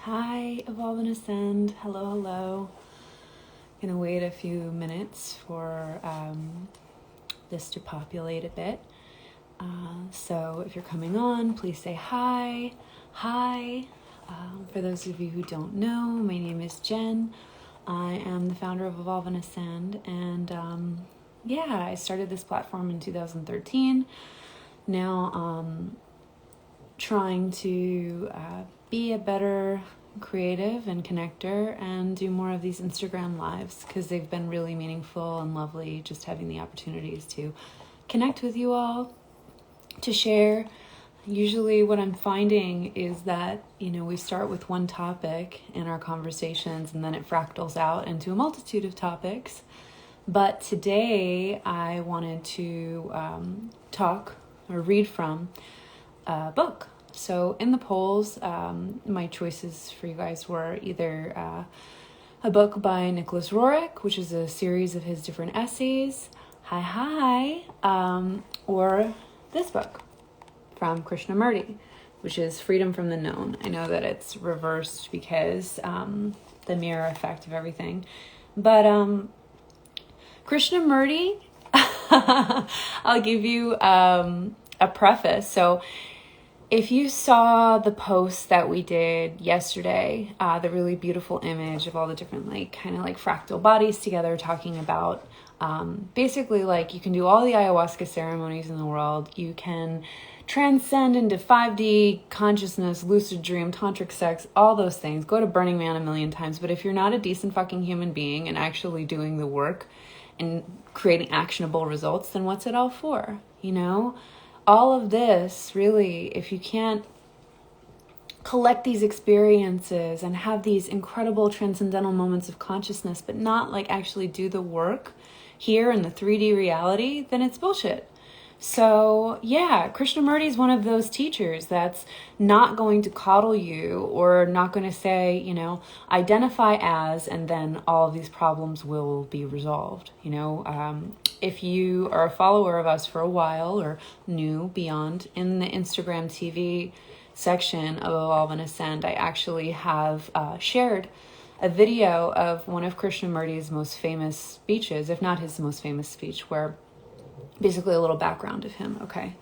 Hi, Evolve and Ascend. Hello, hello. Gonna wait a few minutes for this to populate a bit. So if you're coming on, please say hi. Hi. For those of you who don't know, my name is Jen. I am the founder of Evolve and Ascend, and I started this platform in 2013. Now, trying to be a better creative and connector and do more of these Instagram lives because they've been really meaningful and lovely, just having the opportunities to connect with you all, to share. Usually what I'm finding is that, we start with one topic in our conversations and then it fractals out into a multitude of topics. But today I wanted to talk or read from a book. So in the polls, my choices for you guys were either a book by Nicholas Roerich, which is a series of his different essays, or this book from Krishnamurti, which is Freedom from the Known. I know that it's reversed because the mirror effect of everything. But Krishnamurti, I'll give you a preface. So if you saw the post that we did yesterday, the really beautiful image of all the different fractal bodies together talking about basically you can do all the ayahuasca ceremonies in the world. You can transcend into 5D consciousness, lucid dream, tantric sex, all those things. Go to Burning Man 1,000,000 times. But if you're not a decent fucking human being and actually doing the work and creating actionable results, then what's it all for? All of this, really, if you can't collect these experiences and have these incredible transcendental moments of consciousness, but not actually do the work here in the 3D reality, then it's bullshit. So Krishnamurti is one of those teachers that's not going to coddle you or not going to say, identify as, and then all of these problems will be resolved. If you are a follower of us for a while or new beyond, in the Instagram TV section of Evolve and Ascend, I actually have shared a video of one of Krishnamurti's most famous speeches, if not his most famous speech, where basically a little background of him. Okay.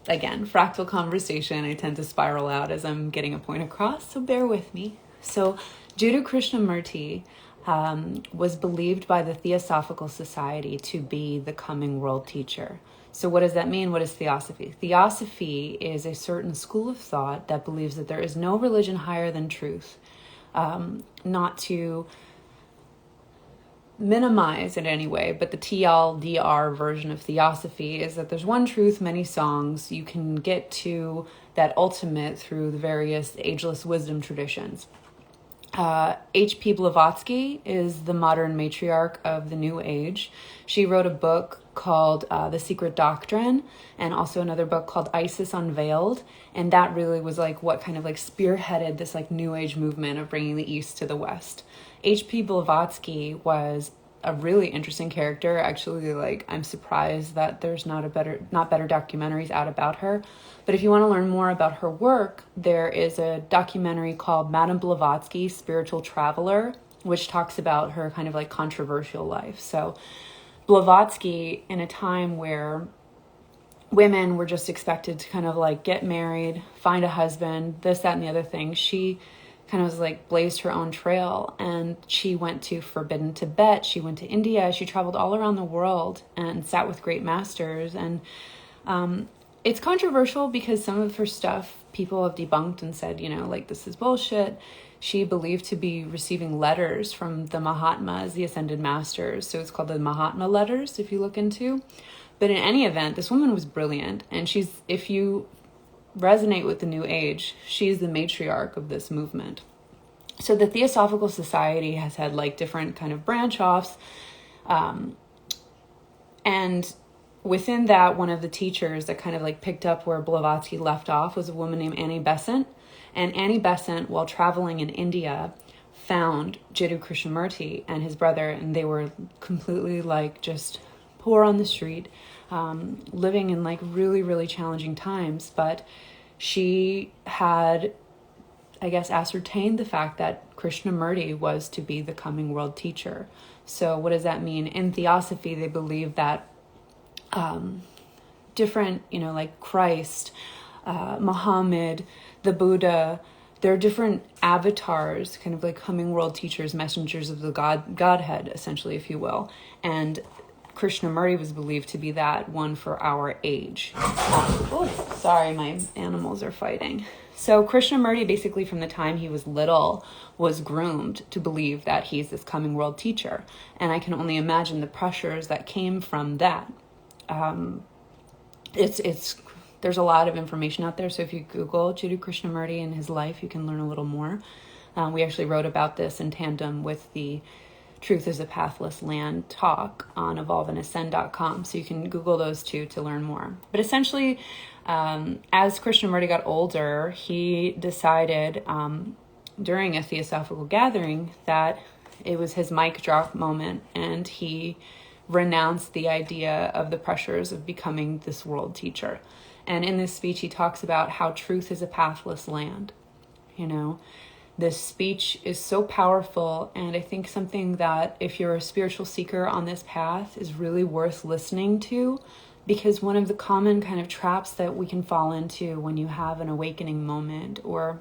Again, fractal conversation. I tend to spiral out as I'm getting a point across, so bear with me. So Jiddu Krishnamurti was believed by the Theosophical Society to be the coming world teacher. So what does that mean? What is theosophy? Theosophy is a certain school of thought that believes that there is no religion higher than truth. Not to minimize it anyway, but the TLDR version of theosophy is that there's one truth, many songs. You can get to that ultimate through the various ageless wisdom traditions. H.P. Blavatsky is the modern matriarch of the New Age. She wrote a book called The Secret Doctrine, and also another book called Isis Unveiled, and that really was what kind of spearheaded this New Age movement of bringing the East to the West. H.P. Blavatsky was a really interesting character. Actually, I'm surprised that there's not better documentaries out about her. But if you want to learn more about her work, there is a documentary called Madame Blavatsky, Spiritual Traveler, which talks about her kind of controversial life. So Blavatsky, in a time where women were just expected to kind of get married, find a husband, this, that, and the other thing, she kind of was blazed her own trail, and she went to Forbidden Tibet, she went to India, she traveled all around the world and sat with great masters. And it's controversial because some of her stuff people have debunked and said, this is bullshit. She believed to be receiving letters from the Mahatmas, the Ascended Masters. So it's called the Mahatma Letters, if you look into. But in any event, this woman was brilliant. And if you resonate with the New Age, she's the matriarch of this movement. So the Theosophical Society has had different kind of branch offs. And within that, one of the teachers that kind of picked up where Blavatsky left off was a woman named Annie Besant. And Annie Besant, while traveling in India, found Jiddu Krishnamurti and his brother, and they were completely just poor on the street, living in really, really challenging times. But she had I guess, ascertained the fact that Krishnamurti was to be the coming world teacher. So what does that mean? In Theosophy, they believe that different, like Christ, Muhammad, the Buddha, they're different avatars, kind of like coming world teachers, messengers of the Godhead, essentially, if you will. And Krishnamurti was believed to be that one for our age. Oh, sorry, my animals are fighting. So Krishnamurti, basically from the time he was little, was groomed to believe that he's this coming world teacher. And I can only imagine the pressures that came from that. There's a lot of information out there. So if you Google Jiddu Krishnamurti and his life, you can learn a little more. We actually wrote about this in tandem with the Truth is a Pathless Land talk on evolveandascend.com. So you can Google those two to learn more. But essentially, as Krishnamurti got older, he decided during a theosophical gathering that it was his mic drop moment, and he renounced the idea of the pressures of becoming this world teacher. And in this speech, he talks about how truth is a pathless land. This speech is so powerful, and I think something that if you're a spiritual seeker on this path is really worth listening to, because one of the common kind of traps that we can fall into when you have an awakening moment or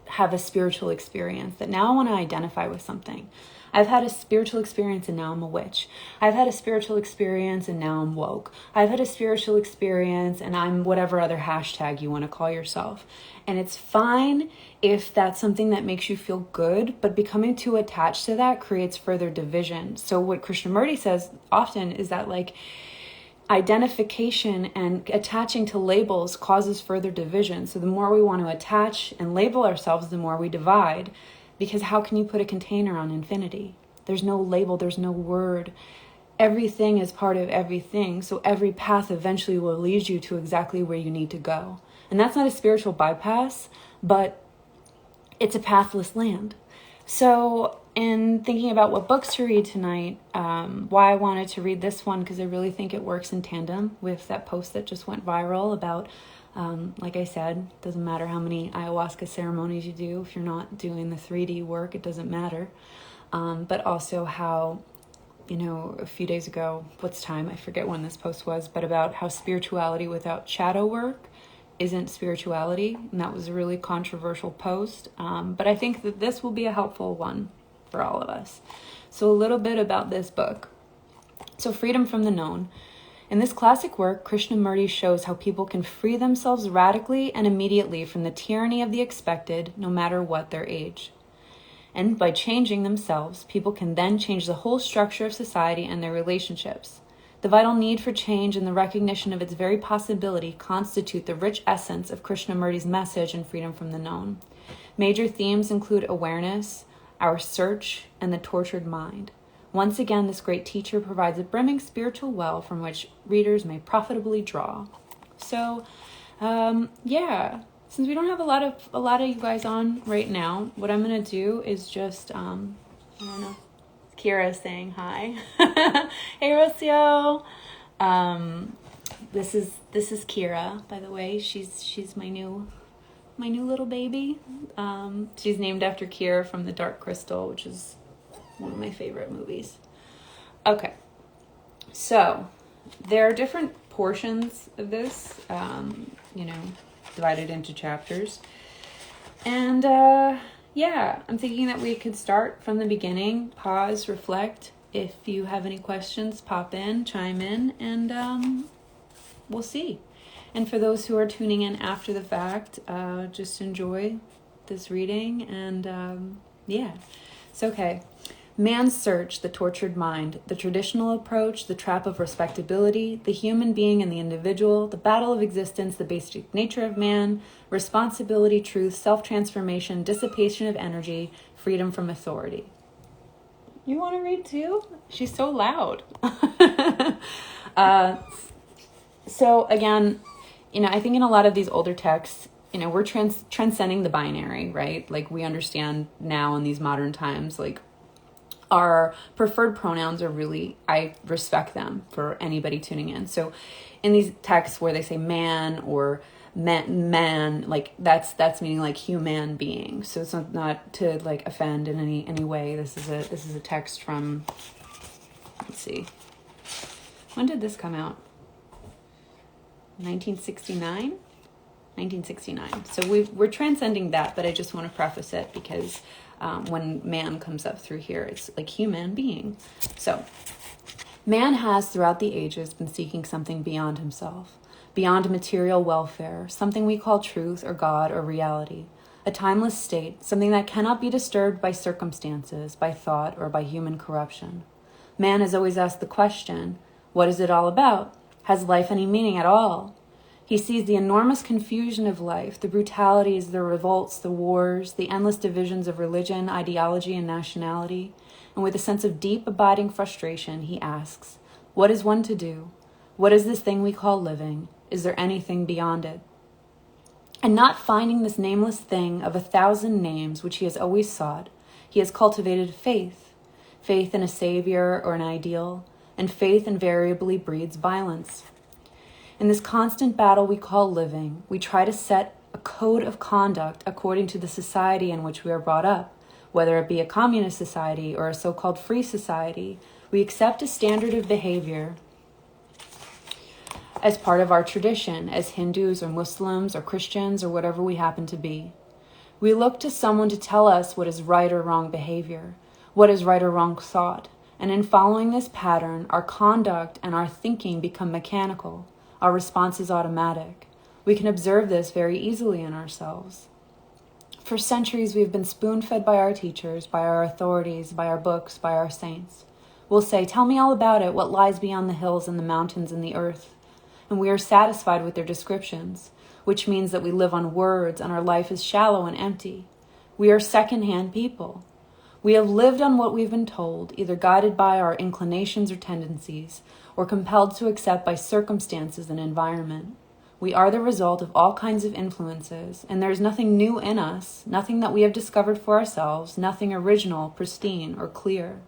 have a spiritual experience, that now I want to identify with something. I've had a spiritual experience and now I'm a witch. I've had a spiritual experience and now I'm woke. I've had a spiritual experience and I'm whatever other hashtag you want to call yourself. And it's fine if that's something that makes you feel good, but becoming too attached to that creates further division. So what Krishnamurti says often is that identification and attaching to labels causes further division. So the more we want to attach and label ourselves, the more we divide. Because how can you put a container on infinity? There's no label, there's no word. Everything is part of everything. So every path eventually will lead you to exactly where you need to go. And that's not a spiritual bypass, but it's a pathless land. So in thinking about what books to read tonight, why I wanted to read this one, because I really think it works in tandem with that post that just went viral about, like I said, doesn't matter how many ayahuasca ceremonies you do. If you're not doing the 3D work, it doesn't matter. But also how, a few days ago, what's time? I forget when this post was, but about how spirituality without shadow work isn't spirituality. And that was a really controversial post. But I think that this will be a helpful one for all of us. So a little bit about this book. So Freedom from the Known. In this classic work, Krishnamurti shows how people can free themselves radically and immediately from the tyranny of the expected, no matter what their age. And by changing themselves, people can then change the whole structure of society and their relationships. The vital need for change and the recognition of its very possibility constitute the rich essence of Krishnamurti's message in Freedom from the Known. Major themes include awareness, our search, and the tortured mind. Once again, this great teacher provides a brimming spiritual well from which readers may profitably draw. So, since we don't have a lot of you guys on right now, what I'm gonna do is just I don't know. Kira saying hi. Hey Rocio. This is Kira, by the way. She's my new little baby. She's named after Kira from The Dark Crystal, which is one of my favorite movies. Okay, so there are different portions of this, divided into chapters. And I'm thinking that we could start from the beginning, pause, reflect. If you have any questions, pop in, chime in, and we'll see. And for those who are tuning in after the fact, just enjoy this reading. And it's okay. Man's search, the tortured mind, the traditional approach, the trap of respectability, the human being and the individual, the battle of existence, the basic nature of man, responsibility, truth, self-transformation, dissipation of energy, freedom from authority. You want to read too? She's so loud. So again, I think in a lot of these older texts, we're transcending the binary, right? Like we understand now in these modern times, like our preferred pronouns are really, I respect them for anybody tuning in. So in these texts where they say man or man, like that's meaning like human being. So it's not to like offend in any way. This is a text from, let's see, when did this come out? 1969. 1969. So we're transcending that, but I just want to preface it because when man comes up through here, it's like human being. So man has throughout the ages been seeking something beyond himself, beyond material welfare, something we call truth or God or reality, a timeless state, something that cannot be disturbed by circumstances, by thought, or by human corruption. Man has always asked the question, what is it all about? Has life any meaning at all? He sees the enormous confusion of life, the brutalities, the revolts, the wars, the endless divisions of religion, ideology, and nationality, and with a sense of deep, abiding frustration, he asks, what is one to do? What is this thing we call living? Is there anything beyond it? And not finding this nameless thing of 1,000 names which he has always sought, he has cultivated faith in a savior or an ideal, and faith invariably breeds violence. In this constant battle we call living, we try to set a code of conduct according to the society in which we are brought up. Whether it be a communist society or a so-called free society, we accept a standard of behavior as part of our tradition, as Hindus or Muslims or Christians or whatever we happen to be. We look to someone to tell us what is right or wrong behavior, what is right or wrong thought, and in following this pattern, our conduct and our thinking become mechanical. Our response is automatic. We can observe this very easily in ourselves. For centuries, we've been spoon-fed by our teachers, by our authorities, by our books, by our saints. We'll say, tell me all about it, what lies beyond the hills and the mountains and the earth. And we are satisfied with their descriptions, which means that we live on words and our life is shallow and empty. We are second-hand people. We have lived on what we've been told, either guided by our inclinations or tendencies, or compelled to accept by circumstances and environment. We are the result of all kinds of influences, and there is nothing new in us, nothing that we have discovered for ourselves, nothing original, pristine, or clear.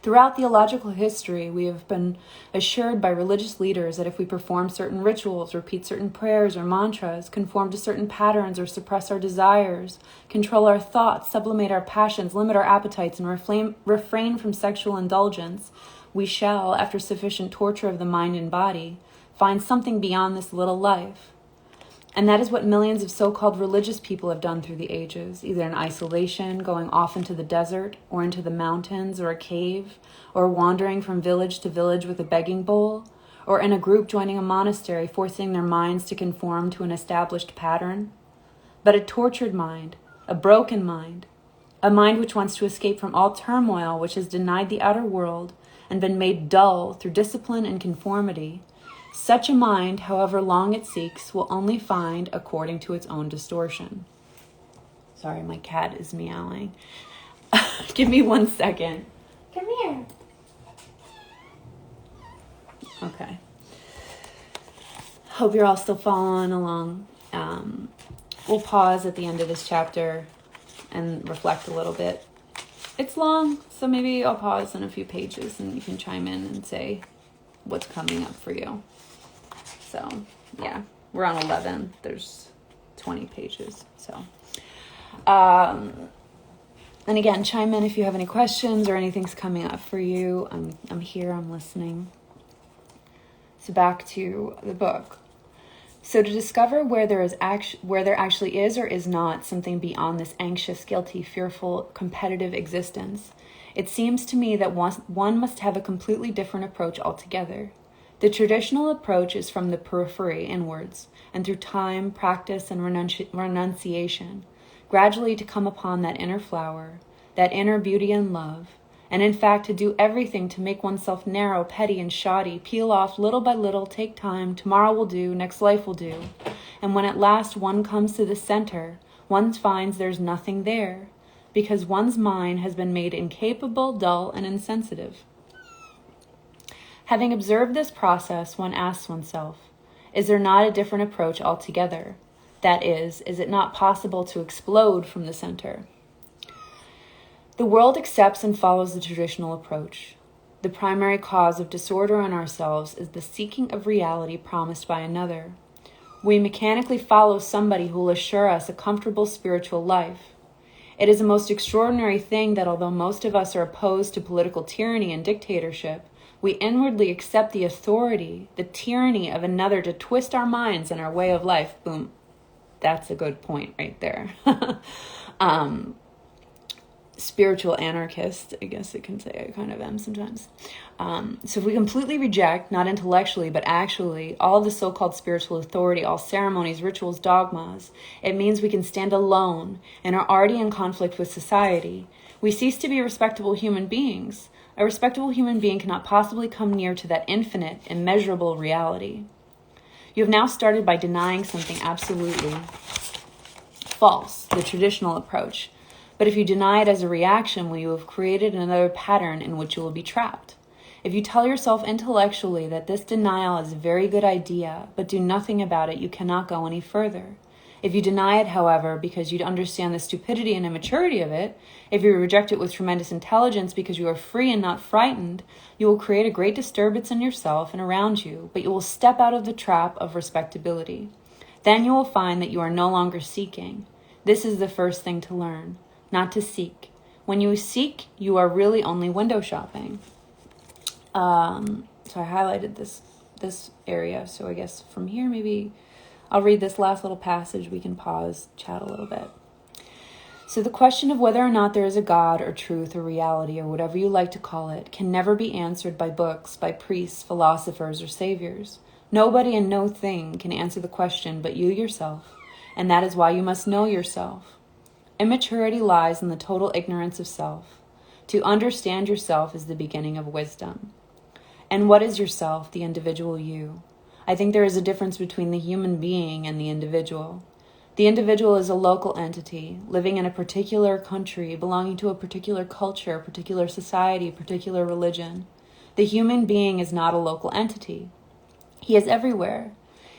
Throughout theological history, we have been assured by religious leaders that if we perform certain rituals, repeat certain prayers or mantras, conform to certain patterns or suppress our desires, control our thoughts, sublimate our passions, limit our appetites, and refrain from sexual indulgence, we shall, after sufficient torture of the mind and body, find something beyond this little life. And that is what millions of so-called religious people have done through the ages, either in isolation, going off into the desert, or into the mountains, or a cave, or wandering from village to village with a begging bowl, or in a group joining a monastery, forcing their minds to conform to an established pattern. But a tortured mind, a broken mind, a mind which wants to escape from all turmoil, which has denied the outer world and been made dull through discipline and conformity, such a mind, however long it seeks, will only find according to its own distortion. Sorry, my cat is meowing. Give me 1 second. Come here. Okay. Hope you're all still following along. We'll pause at the end of this chapter and reflect a little bit. It's long, so maybe I'll pause in a few pages and you can chime in and say what's coming up for you. So, yeah, we're on 11. There's 20 pages. So, and again, chime in if you have any questions or anything's coming up for you. I'm here. I'm listening. So back to the book. So to discover where there actually is or is not something beyond this anxious, guilty, fearful, competitive existence, it seems to me that one must have a completely different approach altogether. The traditional approach is from the periphery inwards, and through time, practice, and renunciation, gradually to come upon that inner flower, that inner beauty and love, and in fact to do everything to make oneself narrow, petty, and shoddy, peel off little by little, take time, tomorrow will do, next life will do. And when at last one comes to the center, one finds there's nothing there, because one's mind has been made incapable, dull, and insensitive. Having observed this process, one asks oneself, is there not a different approach altogether? That is it not possible to explode from the center? The world accepts and follows the traditional approach. The primary cause of disorder in ourselves is the seeking of reality promised by another. We mechanically follow somebody who will assure us a comfortable spiritual life. It is a most extraordinary thing that although most of us are opposed to political tyranny and dictatorship, we inwardly accept the authority, the tyranny of another to twist our minds and our way of life. Boom. That's a good point right there. Spiritual anarchist, I guess it can say I kind of am sometimes. So if we completely reject, not intellectually, but actually, all the so-called spiritual authority, all ceremonies, rituals, dogmas, it means we can stand alone and are already in conflict with society. We cease to be respectable human beings. A respectable human being cannot possibly come near to that infinite, immeasurable reality. You have now started by denying something absolutely false, the traditional approach. But if you deny it as a reaction, well, you have created another pattern in which you will be trapped. If you tell yourself intellectually that this denial is a very good idea, but do nothing about it, you cannot go any further. If you deny it, however, because you understand the stupidity and immaturity of it, if you reject it with tremendous intelligence because you are free and not frightened, you will create a great disturbance in yourself and around you, but you will step out of the trap of respectability. Then you will find that you are no longer seeking. This is the first thing to learn, not to seek. When you seek, you are really only window shopping. So I highlighted this area. So I guess from here, maybe I'll read this last little passage. We can pause, chat a little bit. So the question of whether or not there is a God or truth or reality or whatever you like to call it can never be answered by books, by priests, philosophers, or saviors. Nobody and no thing can answer the question but you yourself, and that is why you must know yourself. Immaturity lies in the total ignorance of self. To understand yourself is the beginning of wisdom. And what is yourself, the individual you? I think there is a difference between the human being and the individual. The individual is a local entity, living in a particular country, belonging to a particular culture, a particular society, a particular religion. The human being is not a local entity. He is everywhere.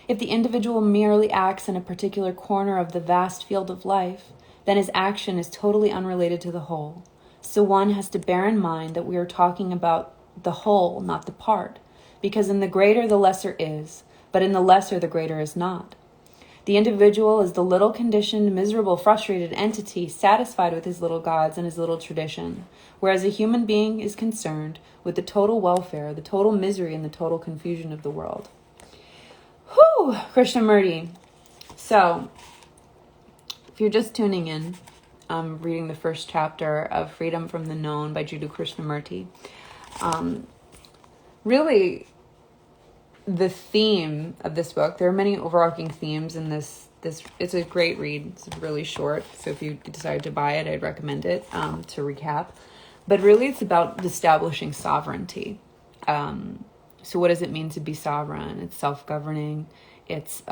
If the individual merely acts in a particular corner of the vast field of life, then his action is totally unrelated to the whole. So one has to bear in mind that we are talking about the whole, not the part, because in the greater the lesser is, but in the lesser the greater is not. The individual is the little conditioned, miserable, frustrated entity satisfied with his little gods and his little tradition, whereas a human being is concerned with the total welfare, the total misery, and the total confusion of the world. Whew, Krishnamurti. So, if you're just tuning in, I'm reading the first chapter of Freedom from the Known by Jiddu Krishnamurti. Really, the theme of this book, there are many overarching themes in this. It's a great read. It's really short, so if you decide to buy it, I'd recommend it to recap. But really, it's about establishing sovereignty. So what does it mean to be sovereign? It's self-governing. It's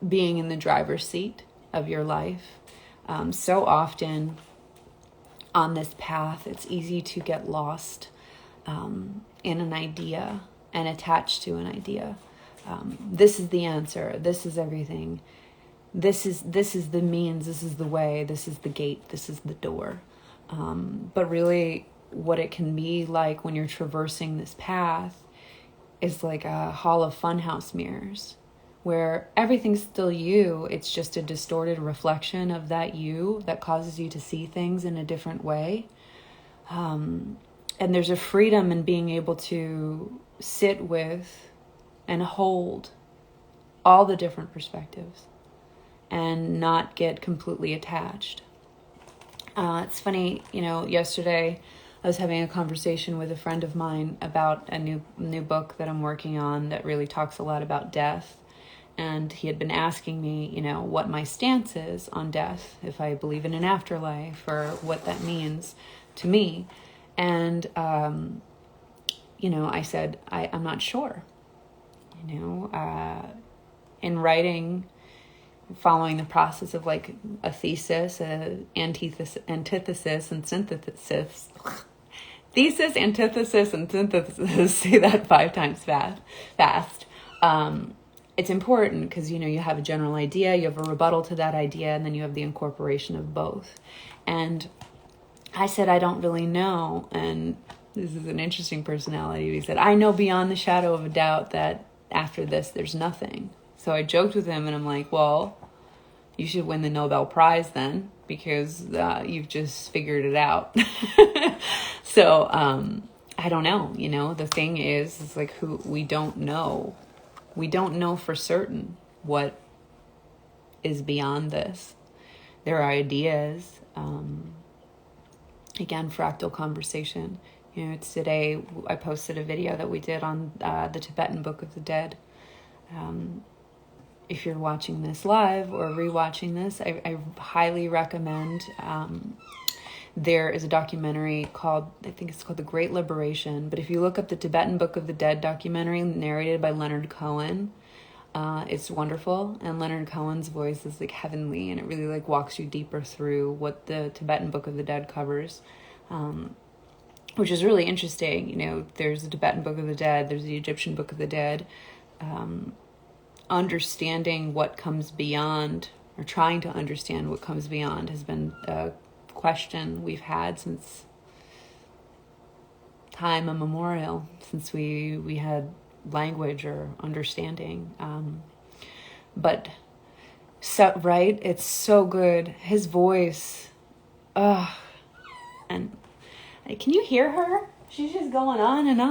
being in the driver's seat of your life. So often on this path, it's easy to get lost in an idea and attached to an idea. This is the answer. This is everything. This is the means. This is the way. This is the gate. This is the door. But really, what it can be like when you're traversing this path is like a hall of funhouse mirrors, where everything's still you. It's just a distorted reflection of that you that causes you to see things in a different way. And there's a freedom in being able to sit with and hold all the different perspectives and not get completely attached. It's funny, yesterday I was having a conversation with a friend of mine about a new book that I'm working on that really talks a lot about death. And he had been asking me, what my stance is on death, if I believe in an afterlife or what that means to me. And, I said, I'm not sure. In writing, following the process of like a thesis, antithesis, and synthesis. Thesis, antithesis, and synthesis. Say that 5 times fast. It's important because, you have a general idea, you have a rebuttal to that idea, and then you have the incorporation of both. And I said, I don't really know. And this is an interesting personality. He said, I know beyond the shadow of a doubt that after this, there's nothing. So I joked with him and I'm like, well, you should win the Nobel Prize then, because you've just figured it out. So I don't know, the thing is like, we don't know. We don't know for certain what is beyond this. There are ideas. Again, fractal conversation. It's today I posted a video that we did on the Tibetan Book of the Dead. If you're watching this live or rewatching this, I highly recommend. There is a documentary called, I think it's called The Great Liberation. But if you look up the Tibetan Book of the Dead documentary narrated by Leonard Cohen, it's wonderful. And Leonard Cohen's voice is like heavenly, and it really like walks you deeper through what the Tibetan Book of the Dead covers, which is really interesting. There's the Tibetan Book of the Dead, there's the Egyptian Book of the Dead. Understanding what comes beyond, or trying to understand what comes beyond, has been a question we've had since time immemorial, since we had language or understanding. But so, right, it's so good. His voice, and can you hear her? She's just going on and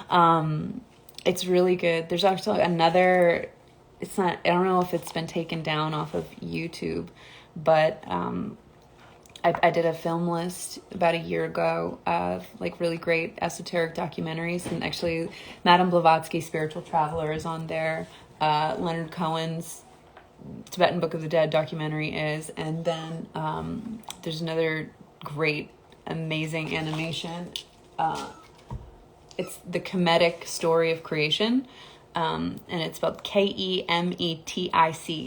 on. It's really good. There's actually another, it's not, I don't know if it's been taken down off of YouTube, but I did a film list about a year ago of like really great esoteric documentaries, and actually Madame Blavatsky, Spiritual Traveler, is on there. Leonard Cohen's Tibetan Book of the Dead documentary is, and then there's another great, amazing animation. It's the Kemetic Story of Creation, and it's spelled Kemetic.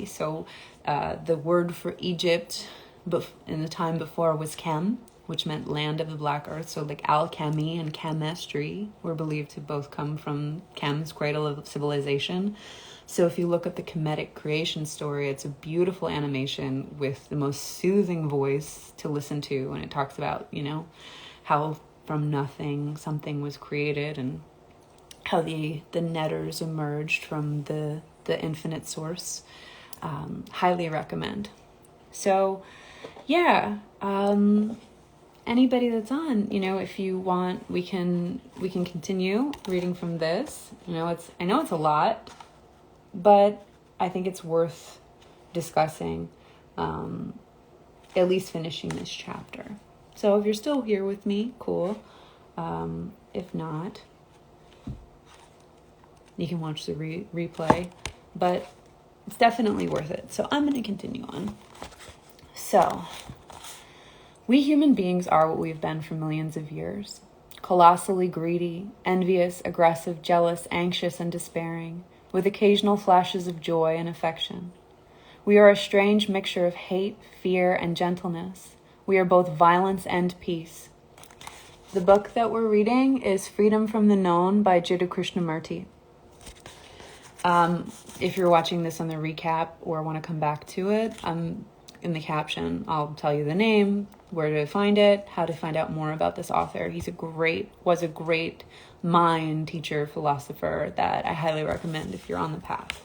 So the word for Egypt in the time before was Kem, which meant land of the black earth. So like alchemy and chemistry were believed to both come from Kem's cradle of civilization. So if you look at the Kemetic creation story, it's a beautiful animation with the most soothing voice to listen to. And it talks about, how from nothing something was created, and how the netters emerged from the infinite source. Highly recommend. So yeah, anybody that's on, if you want, we can continue reading from this. I know it's a lot, but I think it's worth discussing, at least finishing this chapter. So if you're still here with me, cool. If not, you can watch the replay, but it's definitely worth it. So I'm going to continue on. So, we human beings are what we've been for millions of years. Colossally greedy, envious, aggressive, jealous, anxious, and despairing, with occasional flashes of joy and affection. We are a strange mixture of hate, fear, and gentleness. We are both violence and peace. The book that we're reading is Freedom from the Known by Jiddu Krishnamurti. If you're watching this on the recap or want to come back to it, in the caption, I'll tell you the name, where to find it, how to find out more about this author. Was a great mind teacher, philosopher that I highly recommend if you're on the path.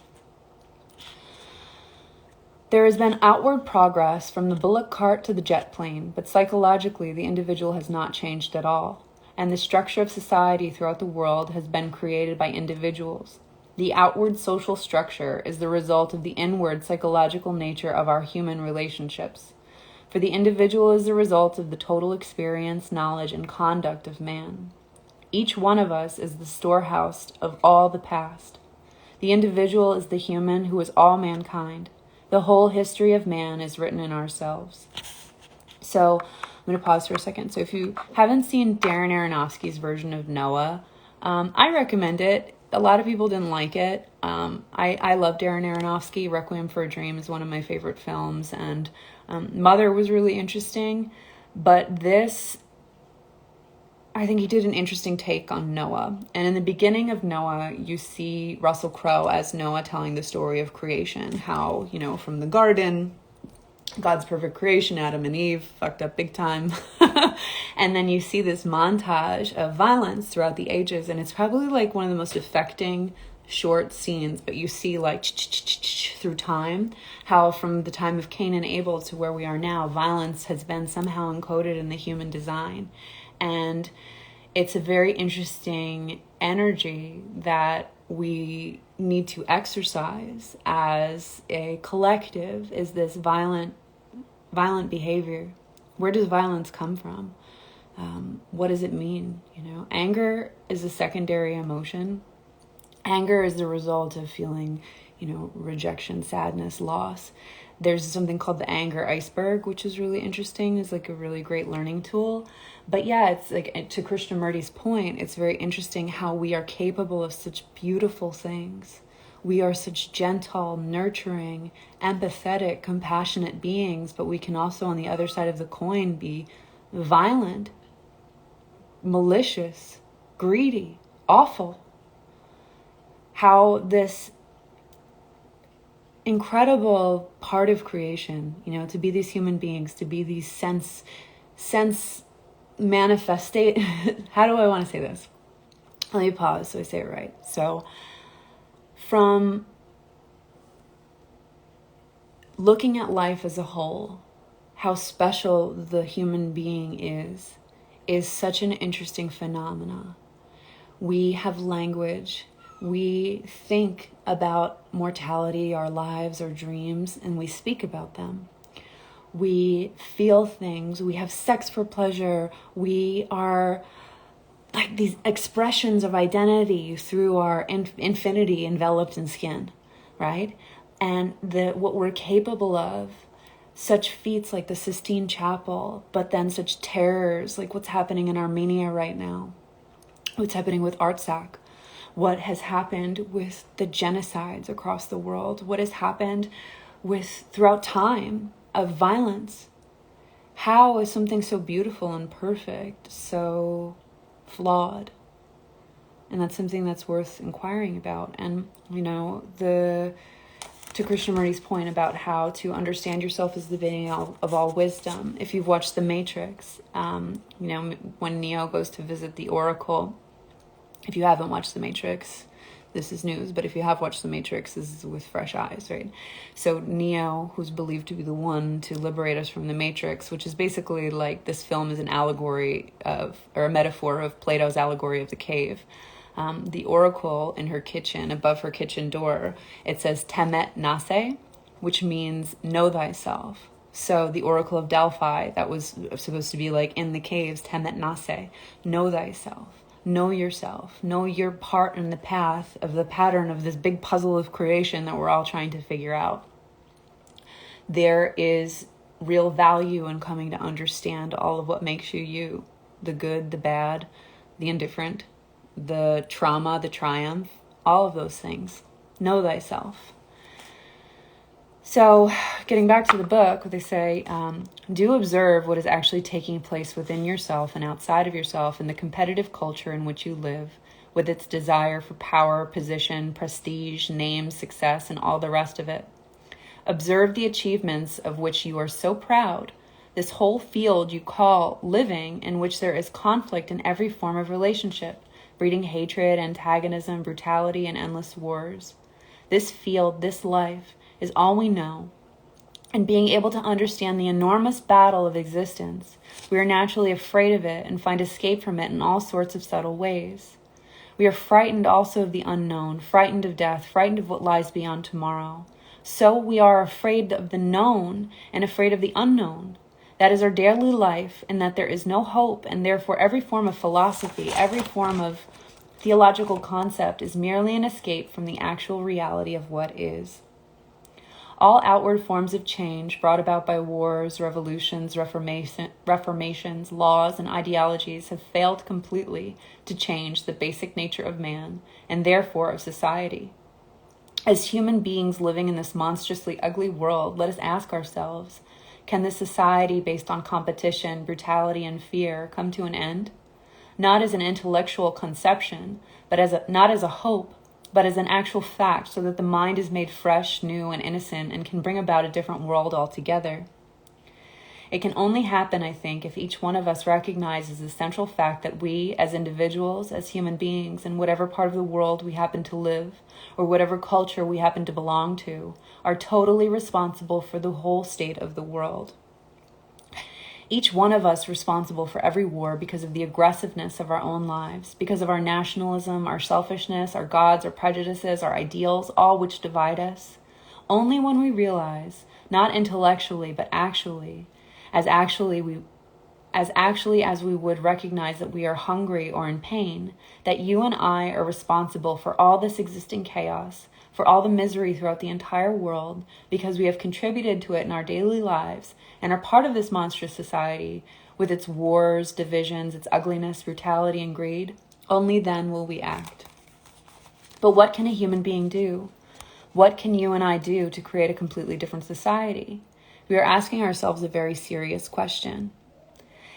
There has been outward progress from the bullock cart to the jet plane, but psychologically the individual has not changed at all, and the structure of society throughout the world has been created by individuals. The outward social structure is the result of the inward psychological nature of our human relationships, for the individual is the result of the total experience, knowledge, and conduct of man. Each one of us is the storehouse of all the past. The individual is the human who is all mankind. The whole history of man is written in ourselves. So I'm going to pause for a second. So if you haven't seen Darren Aronofsky's version of Noah, I recommend it. A lot of people didn't like it. I love Darren Aronofsky. Requiem for a Dream is one of my favorite films. And Mother was really interesting. But this, I think he did an interesting take on Noah. And in the beginning of Noah, you see Russell Crowe as Noah telling the story of creation. How, from the garden, God's perfect creation, Adam and Eve fucked up big time. And then you see this montage of violence throughout the ages. And it's probably like one of the most affecting short scenes, but you see like through time, how from the time of Cain and Abel to where we are now, violence has been somehow encoded in the human design. And it's a very interesting energy that we need to exercise as a collective, is this violent behavior. Where does violence come from? What does it mean? Anger is a secondary emotion. Anger is the result of feeling, rejection, sadness, loss. There's something called the anger iceberg, which is really interesting. It's like a really great learning tool. But yeah, it's like, to Krishnamurti's point, it's very interesting how we are capable of such beautiful things. We are such gentle, nurturing, empathetic, compassionate beings, but we can also, on the other side of the coin, be violent, malicious, greedy, awful. How this incredible part of creation, to be these human beings, to be these sense manifestate. How do I want to say this? Let me pause so I say it right. So from looking at life as a whole, how special the human being is such an interesting phenomena. We have language. We think about mortality, our lives, our dreams, and we speak about them. We feel things. We have sex for pleasure. We are like these expressions of identity through our infinity enveloped in skin, right? And what we're capable of, such feats like the Sistine Chapel, but then such terrors like what's happening in Armenia right now, what's happening with Artsakh, what has happened with the genocides across the world, what has happened with throughout time of violence. How is something so beautiful and perfect so flawed? And that's something that's worth inquiring about. And, to Krishnamurti's point about how to understand yourself as the beginning of all wisdom. If you've watched The Matrix, when Neo goes to visit the Oracle, if you haven't watched The Matrix, this is news, but if you have watched The Matrix, this is with fresh eyes, right? So Neo, who's believed to be the one to liberate us from the Matrix, which is basically like this film is an allegory or a metaphor of Plato's allegory of the cave. The Oracle in her kitchen, above her kitchen door, it says Temet Nase, which means know thyself. So the Oracle of Delphi, that was supposed to be like in the caves, Temet Nase, know thyself. Know yourself. Know your part in the path of the pattern of this big puzzle of creation that we're all trying to figure out. There is real value in coming to understand all of what makes you you. The good, the bad, the indifferent, the trauma, the triumph, all of those things. Know thyself. So, getting back to the book, they say, do observe what is actually taking place within yourself and outside of yourself in the competitive culture in which you live, with its desire for power, position, prestige, name, success, and all the rest of it. Observe the achievements of which you are so proud, this whole field you call living, in which there is conflict in every form of relationship, breeding hatred, antagonism, brutality, and endless wars. This field, this life, is all we know. And being able to understand the enormous battle of existence, we are naturally afraid of it and find escape from it in all sorts of subtle ways. We are frightened also of the unknown, frightened of death, frightened of what lies beyond tomorrow. So we are afraid of the known and afraid of the unknown. That is our daily life, and that there is no hope, and therefore every form of philosophy, every form of theological concept is merely an escape from the actual reality of what is. All outward forms of change brought about by wars, revolutions, reformations, laws, and ideologies have failed completely to change the basic nature of man, and therefore of society. As human beings living in this monstrously ugly world, let us ask ourselves, can this society based on competition, brutality, and fear come to an end? Not as an intellectual conception, but not as a hope, but as an actual fact, so that the mind is made fresh, new, and innocent, and can bring about a different world altogether. It can only happen, I think, if each one of us recognizes the central fact that we, as individuals, as human beings, in whatever part of the world we happen to live, or whatever culture we happen to belong to, are totally responsible for the whole state of the world. Each one of us responsible for every war because of the aggressiveness of our own lives, because of our nationalism, our selfishness, our gods, our prejudices, our ideals, all which divide us. Only when we realize, not intellectually, but actually as we would recognize that we are hungry or in pain, that you and I are responsible for all this existing chaos, for all the misery throughout the entire world, because we have contributed to it in our daily lives and are part of this monstrous society with its wars, divisions, its ugliness, brutality, and greed. Only then will we act. But what can a human being do? What can you and I do to create a completely different society? We are asking ourselves a very serious question.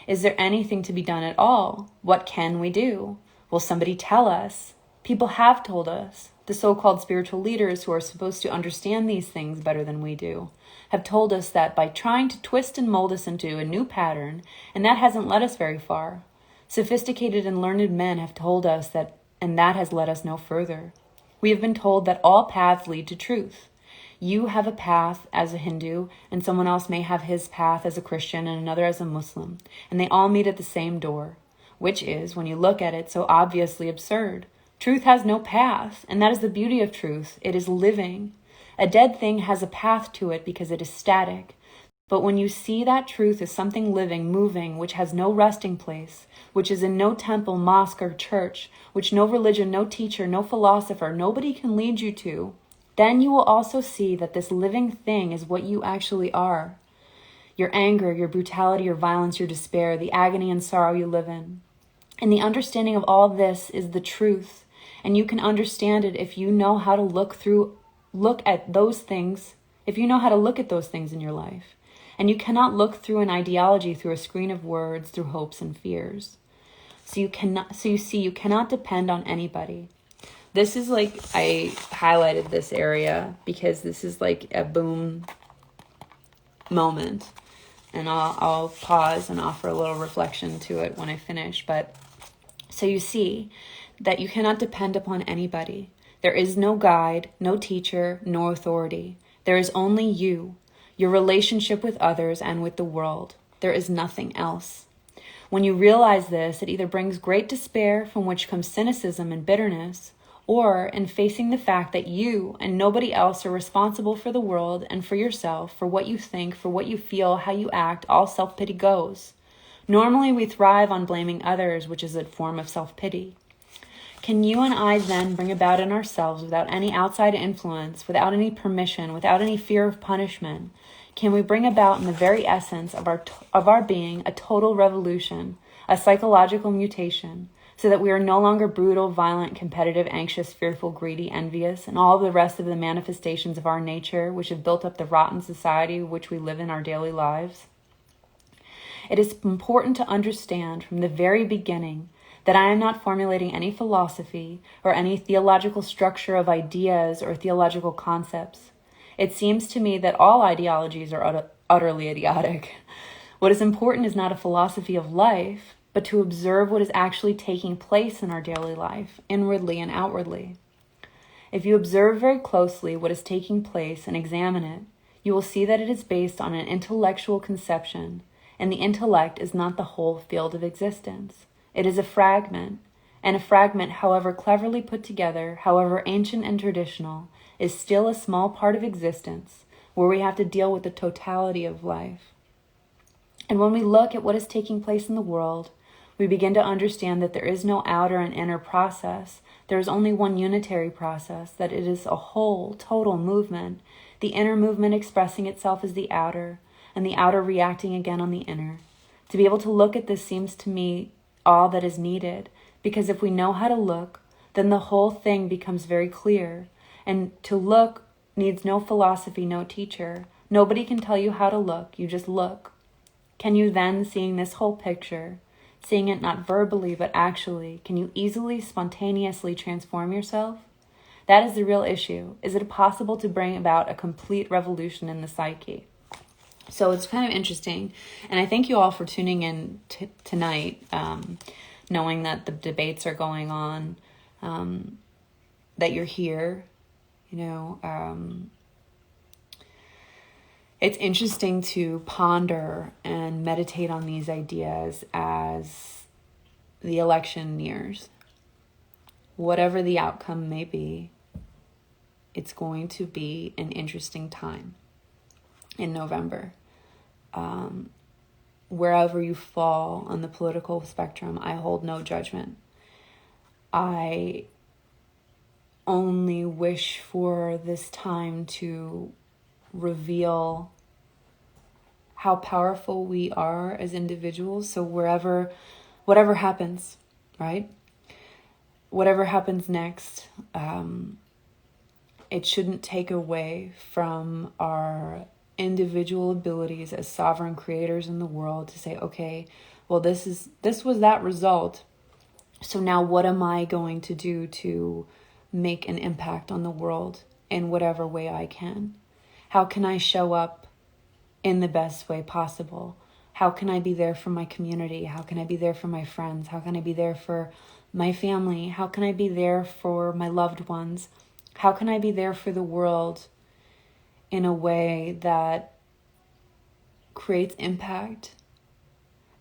Is there anything to be done at all? What can we do? Will somebody tell us? People have told us. The so-called spiritual leaders who are supposed to understand these things better than we do have told us that by trying to twist and mold us into a new pattern, and that hasn't led us very far. Sophisticated and learned men have told us that, and that has led us no further. We have been told that all paths lead to truth. You have a path as a Hindu, and someone else may have his path as a Christian and another as a Muslim, and they all meet at the same door, which is, when you look at it, so obviously absurd. Truth has no path, and that is the beauty of truth. It is living. A dead thing has a path to it because it is static. But when you see that truth as something living, moving, which has no resting place, which is in no temple, mosque, or church, which no religion, no teacher, no philosopher, nobody can lead you to, then you will also see that this living thing is what you actually are. Your anger, your brutality, your violence, your despair, the agony and sorrow you live in. And the understanding of all this is the truth. And you can understand it if you know how to look at those things in your life. And you cannot look through an ideology through a screen of words, through hopes and fears. So you cannot depend on anybody. This is like, I highlighted this area because this is like a boom moment. And I'll pause and offer a little reflection to it when I finish. But so you see that you cannot depend upon anybody. There is no guide, no teacher, no authority. There is only you, your relationship with others and with the world. There is nothing else. When you realize this, it either brings great despair, from which comes cynicism and bitterness, or in facing the fact that you and nobody else are responsible for the world and for yourself, for what you think, for what you feel, how you act, all self-pity goes. Normally we thrive on blaming others, which is a form of self-pity. Can you and I then bring about in ourselves, without any outside influence, without any permission, without any fear of punishment, can we bring about in the very essence of our being a total revolution, a psychological mutation, so that we are no longer brutal, violent, competitive, anxious, fearful, greedy, envious, and all the rest of the manifestations of our nature which have built up the rotten society which we live in our daily lives? It is important to understand from the very beginning that I am not formulating any philosophy or any theological structure of ideas or theological concepts. It seems to me that all ideologies are utterly idiotic. What is important is not a philosophy of life, but to observe what is actually taking place in our daily life, inwardly and outwardly. If you observe very closely what is taking place and examine it, you will see that it is based on an intellectual conception, and the intellect is not the whole field of existence. It is a fragment, and a fragment, however cleverly put together, however ancient and traditional, is still a small part of existence where we have to deal with the totality of life. And when we look at what is taking place in the world, we begin to understand that there is no outer and inner process. There is only one unitary process, that it is a whole, total movement, the inner movement expressing itself as the outer, and the outer reacting again on the inner. To be able to look at this seems to me all that is needed, because if we know how to look, then the whole thing becomes very clear. And to look needs no philosophy, no teacher. Nobody can tell you how to look, you just look. Can you then, seeing this whole picture, seeing it not verbally but actually, can you easily, spontaneously transform yourself? That is the real issue. Is it possible to bring about a complete revolution in the psyche? So it's kind of interesting. And I thank you all for tuning in tonight, knowing that the debates are going on, that you're here, you know. It's interesting to ponder and meditate on these ideas as the election nears. Whatever the outcome may be, it's going to be an interesting time in November. Wherever you fall on the political spectrum, I hold no judgment. I only wish for this time to reveal how powerful we are as individuals. So whatever happens, right? Whatever happens next, it shouldn't take away from our individual abilities as sovereign creators in the world to say, okay, well, this was that result. So now what am I going to do to make an impact on the world in whatever way I can? How can I show up in the best way possible? How can I be there for my community? How can I be there for my friends? How can I be there for my family? How can I be there for my loved ones? How can I be there for the world in a way that creates impact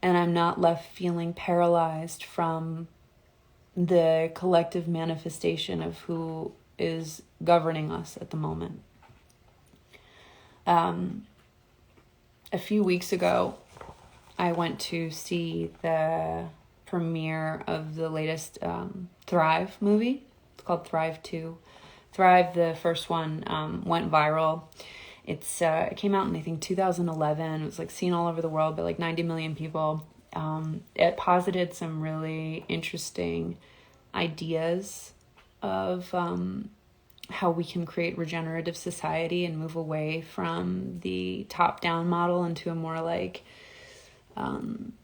and I'm not left feeling paralyzed from the collective manifestation of who is governing us at the moment? A few weeks ago, I went to see the premiere of the latest Thrive movie. It's called Thrive 2. Thrive, the first one, went viral. It came out in, I think, 2011. It was like seen all over the world by like 90 million people. It posited some really interesting ideas of how we can create regenerative society and move away from the top-down model into a more like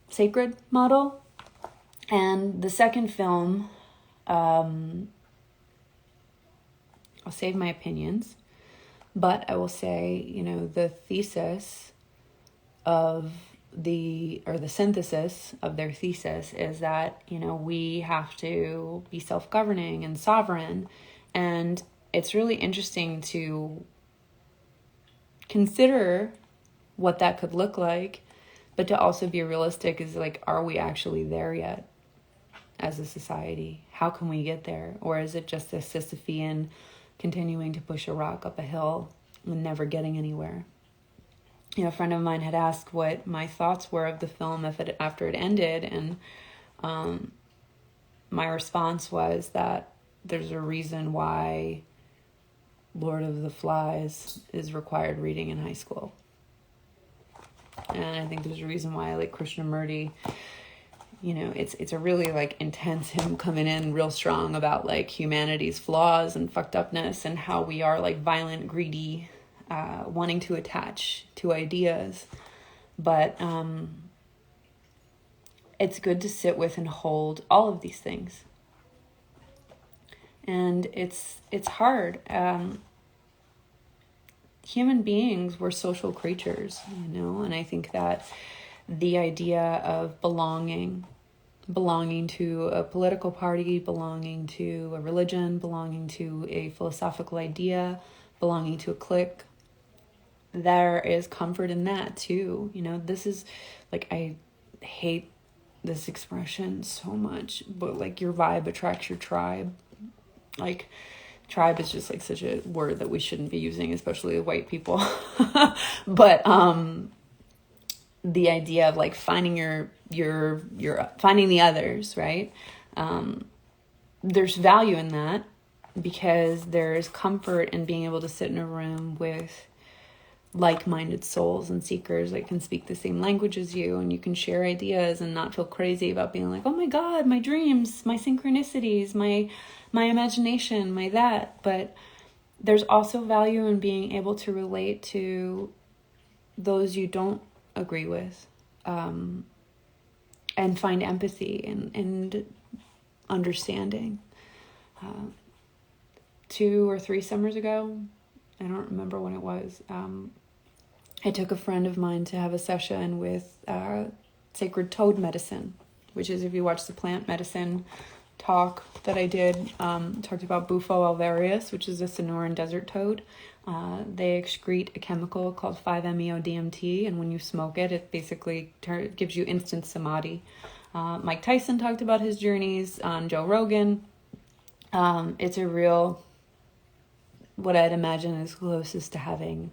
sacred model. And the second film, I'll save my opinions, but I will say, you know, the thesis of the synthesis of their thesis is that, you know, we have to be self-governing and sovereign. And it's really interesting to consider what that could look like, but to also be realistic is like, are we actually there yet as a society? How can we get there? Or is it just a Sisyphean continuing to push a rock up a hill and never getting anywhere? You know, a friend of mine had asked what my thoughts were of the film after it ended, and my response was that there's a reason why Lord of the Flies is required reading in high school. And I think there's a reason why, like, Krishnamurti, you know, it's a really like intense, him coming in real strong about like humanity's flaws and fucked upness and how we are like violent, greedy, wanting to attach to ideas. But it's good to sit with and hold all of these things. And it's hard. Human beings, we're social creatures, you know, and I think that the idea of belonging to a political party, belonging to a religion, belonging to a philosophical idea, belonging to a clique, there is comfort in that too. You know, this is like, I hate this expression so much, but like, your vibe attracts your tribe. Like, tribe is just like such a word that we shouldn't be using, especially white people. But the idea of like finding your finding the others, right? There's value in that because there's comfort in being able to sit in a room with like-minded souls and seekers that can speak the same language as you, and you can share ideas and not feel crazy about being like, oh my God, my dreams, my synchronicities, my imagination, my that. But there's also value in being able to relate to those you don't agree with, and find empathy and understanding. 2 or 3 summers ago, I don't remember when it was, I took a friend of mine to have a session with sacred toad medicine, which is, if you watch the plant medicine talk that I did, talked about Bufo alvarius, which is a Sonoran desert toad. They excrete a chemical called 5-MeO-DMT, and when you smoke it, it basically gives you instant samadhi. Mike Tyson talked about his journeys on Joe Rogan. It's a real, what I'd imagine is closest to having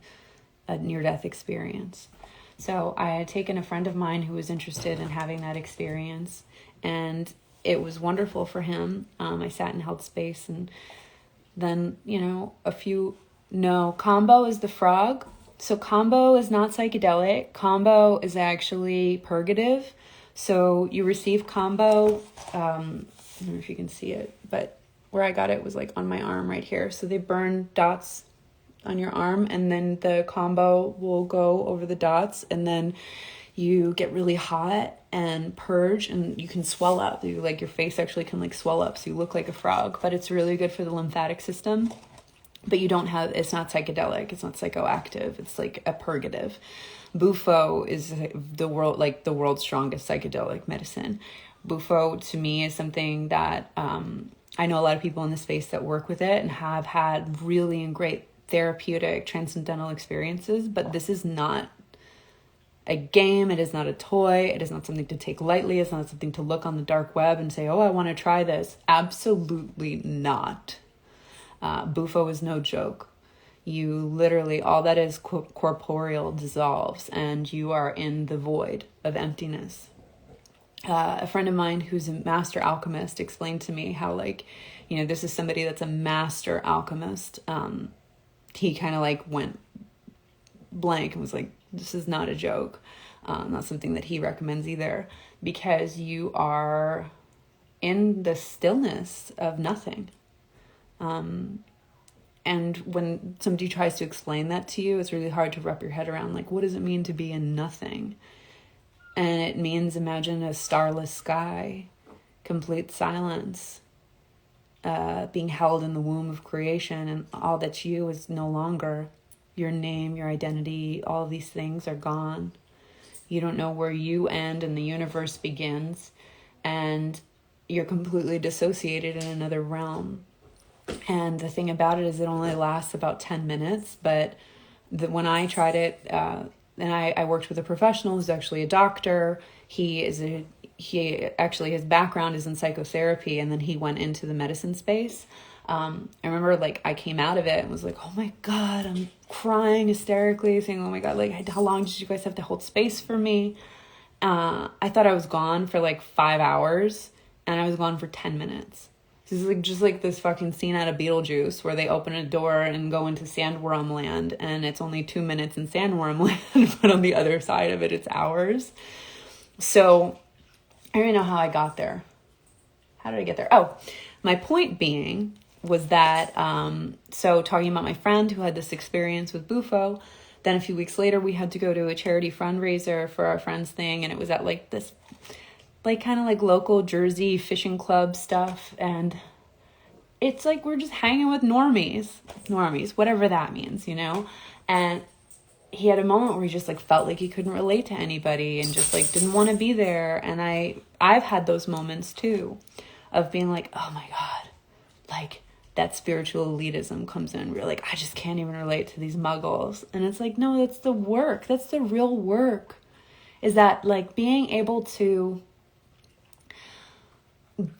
a near-death experience. So I had taken a friend of mine who was interested in having that experience, and it was wonderful for him. I sat and held space, and then, Kambo is the frog. So Kambo is not psychedelic. Kambo is actually purgative. So you receive Kambo, I don't know if you can see it, but where I got it was like on my arm right here. So they burn dots on your arm, and then the Kambo will go over the dots, and then you get really hot and purge, and you can swell up. Your face actually can swell up, so you look like a frog. But it's really good for the lymphatic system. But it's not psychedelic, it's not psychoactive, it's like a purgative. Bufo is the world's strongest psychedelic medicine. Bufo, to me, is something that I know a lot of people in the space that work with it and have had really and great therapeutic transcendental experiences, but this is not a game. It is not a toy. It is not something to take lightly. It's not something to look on the dark web and say, oh, I want to try this. Absolutely not. Bufo is no joke. You literally, all that is corporeal dissolves, and you are in the void of emptiness. A friend of mine who's a master alchemist explained to me how, this is somebody that's a master alchemist. He kind of went blank and was like, this is not a joke. Not something that he recommends either, because you are in the stillness of nothing. And when somebody tries to explain that to you, it's really hard to wrap your head around, what does it mean to be in nothing? And it means, imagine a starless sky, complete silence, being held in the womb of creation, and all that's you is no longer. Your name, your identity, all of these things are gone. You don't know where you end and the universe begins, and you're completely dissociated in another realm. And the thing about it is it only lasts about 10 minutes, but when I tried it, and I worked with a professional who's actually a doctor. He actually, his background is in psychotherapy, and then he went into the medicine space. I remember I came out of it and was like, oh my God, I'm crying hysterically, saying, oh my God, how long did you guys have to hold space for me? I thought I was gone for 5 hours, and I was gone for 10 minutes. This is just this fucking scene out of Beetlejuice where they open a door and go into Sandworm Land, and it's only 2 minutes in Sandworm Land, but on the other side of it, it's hours. So I don't even know how I got there. How did I get there? Oh, my point being was that, so talking about my friend who had this experience with Bufo, then a few weeks later, we had to go to a charity fundraiser for our friend's thing, and it was at this kind of local Jersey fishing club stuff, and it's we're just hanging with normies, whatever that means, and he had a moment where he just felt he couldn't relate to anybody and just didn't want to be there. And I've had those moments too of being oh my God, that spiritual elitism comes in. We're I just can't even relate to these muggles. And it's no, that's the work. That's the real work, is that being able to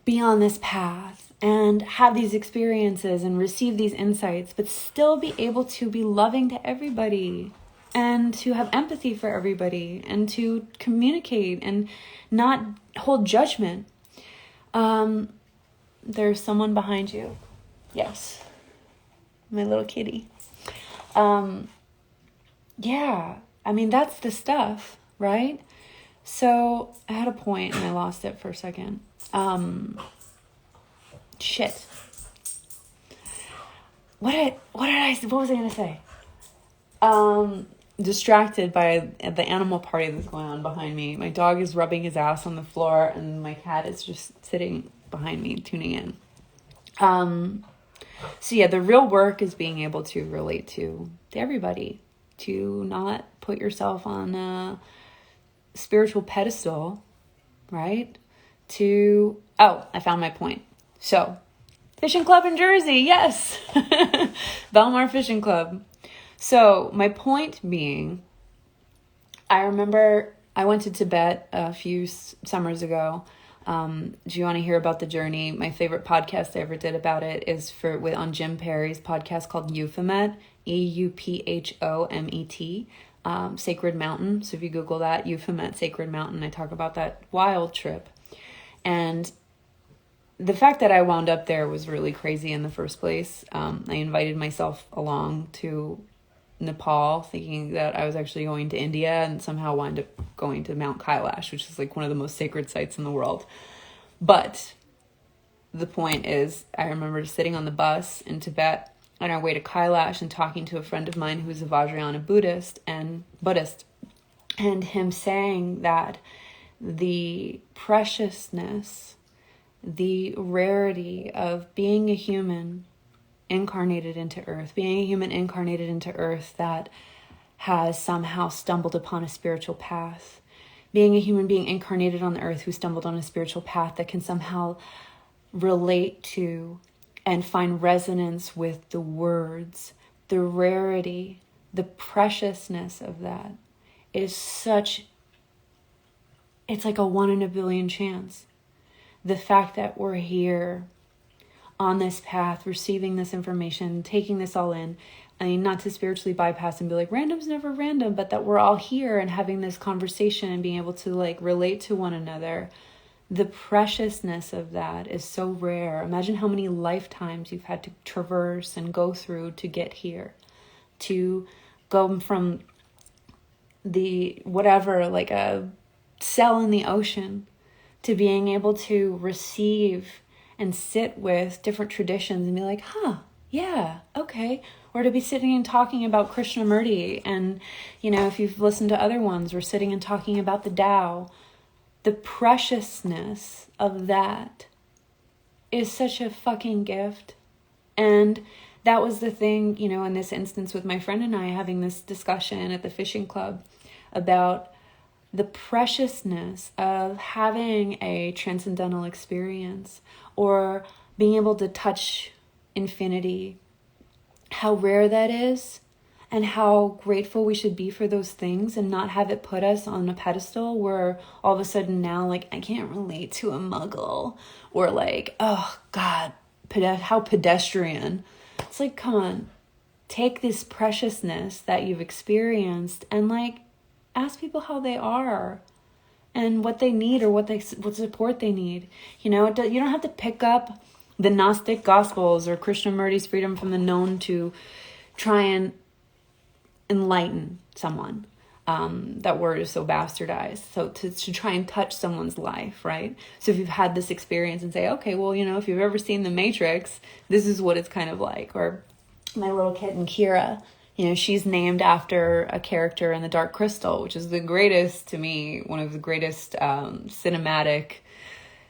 be on this path and have these experiences and receive these insights, but still be able to be loving to everybody and to have empathy for everybody and to communicate and not hold judgment. There's someone behind you. Yes. My little kitty. Yeah. That's the stuff, right? So I had a point and I lost it for a second. Shit. What was I gonna say? Distracted by the animal party that's going on behind me. My dog is rubbing his ass on the floor, and my cat is just sitting behind me, tuning in. So yeah, the real work is being able to relate to everybody. to not put yourself on a spiritual pedestal, right? I found my point. So, fishing club in Jersey, yes. Belmar Fishing Club. So, my point being, I remember I went to Tibet a few summers ago. Do you want to hear about the journey? My favorite podcast I ever did about it is on Jim Perry's podcast called Euphomet, Euphomet, Sacred Mountain. So if you Google that, Euphomet, Sacred Mountain, I talk about that wild trip. And the fact that I wound up there was really crazy in the first place. I invited myself along to Nepal thinking that I was actually going to India, and somehow wound up going to Mount Kailash, which is like one of the most sacred sites in the world. But the point is, I remember sitting on the bus in Tibet on our way to Kailash and talking to a friend of mine who was a Vajrayana Buddhist, and him saying that the preciousness, the rarity of being a human incarnated into earth, that has somehow stumbled upon a spiritual path, being a human being incarnated on the earth who stumbled on a spiritual path that can somehow relate to and find resonance with the words, the rarity, the preciousness of that is it's like a 1 in a billion chance. The fact that we're here on this path, receiving this information, taking this all in, I mean, not to spiritually bypass and be like, random's never random, but that we're all here and having this conversation and being able to like relate to one another. The preciousness of that is so rare. Imagine how many lifetimes you've had to traverse and go through to get here, to go from the whatever, like a cell in the ocean, to being able to receive and sit with different traditions and be like, yeah, okay. Or to be sitting and talking about Krishnamurti, and, you know, if you've listened to other ones, we're sitting and talking about the Tao. The preciousness of that is such a fucking gift. And that was the thing, you know, in this instance with my friend and I having this discussion at the fishing club about the preciousness of having a transcendental experience or being able to touch infinity, how rare that is, and how grateful we should be for those things and not have it put us on a pedestal where all of a sudden now, like, I can't relate to a muggle, or like, oh God, how pedestrian. It's like, come on, take this preciousness that you've experienced and like ask people how they are and what they need or what support they need. You know, you don't have to pick up the Gnostic Gospels or Krishnamurti's Freedom from the Known to try and enlighten someone. That word is so bastardized. So to try and touch someone's life, right? So if you've had this experience and say, okay, well, you know, if you've ever seen The Matrix, this is what it's kind of like. Or my little kitten, Kira, you know, she's named after a character in The Dark Crystal, which is the greatest, to me, one of the greatest cinematic,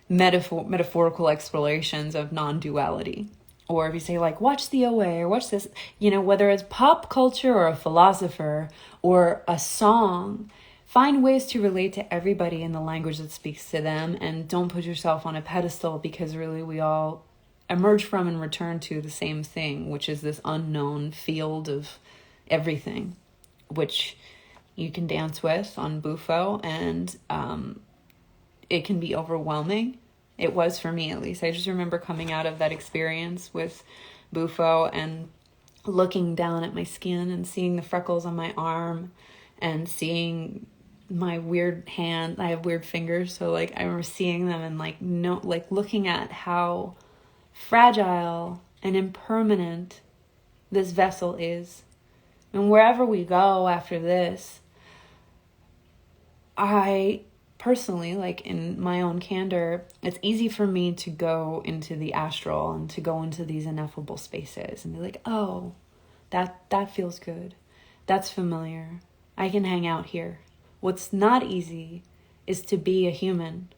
metaphorical explorations of non-duality. Or if you say, like, watch the OA or watch this, you know, whether it's pop culture or a philosopher or a song, find ways to relate to everybody in the language that speaks to them, and don't put yourself on a pedestal, because really we all emerge from and return to the same thing, which is this unknown field of everything, which you can dance with on Bufo, and it can be overwhelming. It was for me, at least. I just remember coming out of that experience with Bufo and looking down at my skin and seeing the freckles on my arm and seeing my weird hand. I have weird fingers, so like I remember seeing them and like looking at how fragile and impermanent this vessel is. And wherever we go after this, I personally, like in my own candor, it's easy for me to go into the astral and to go into these ineffable spaces and be like, oh, that feels good. That's familiar. I can hang out here. What's not easy is to be a human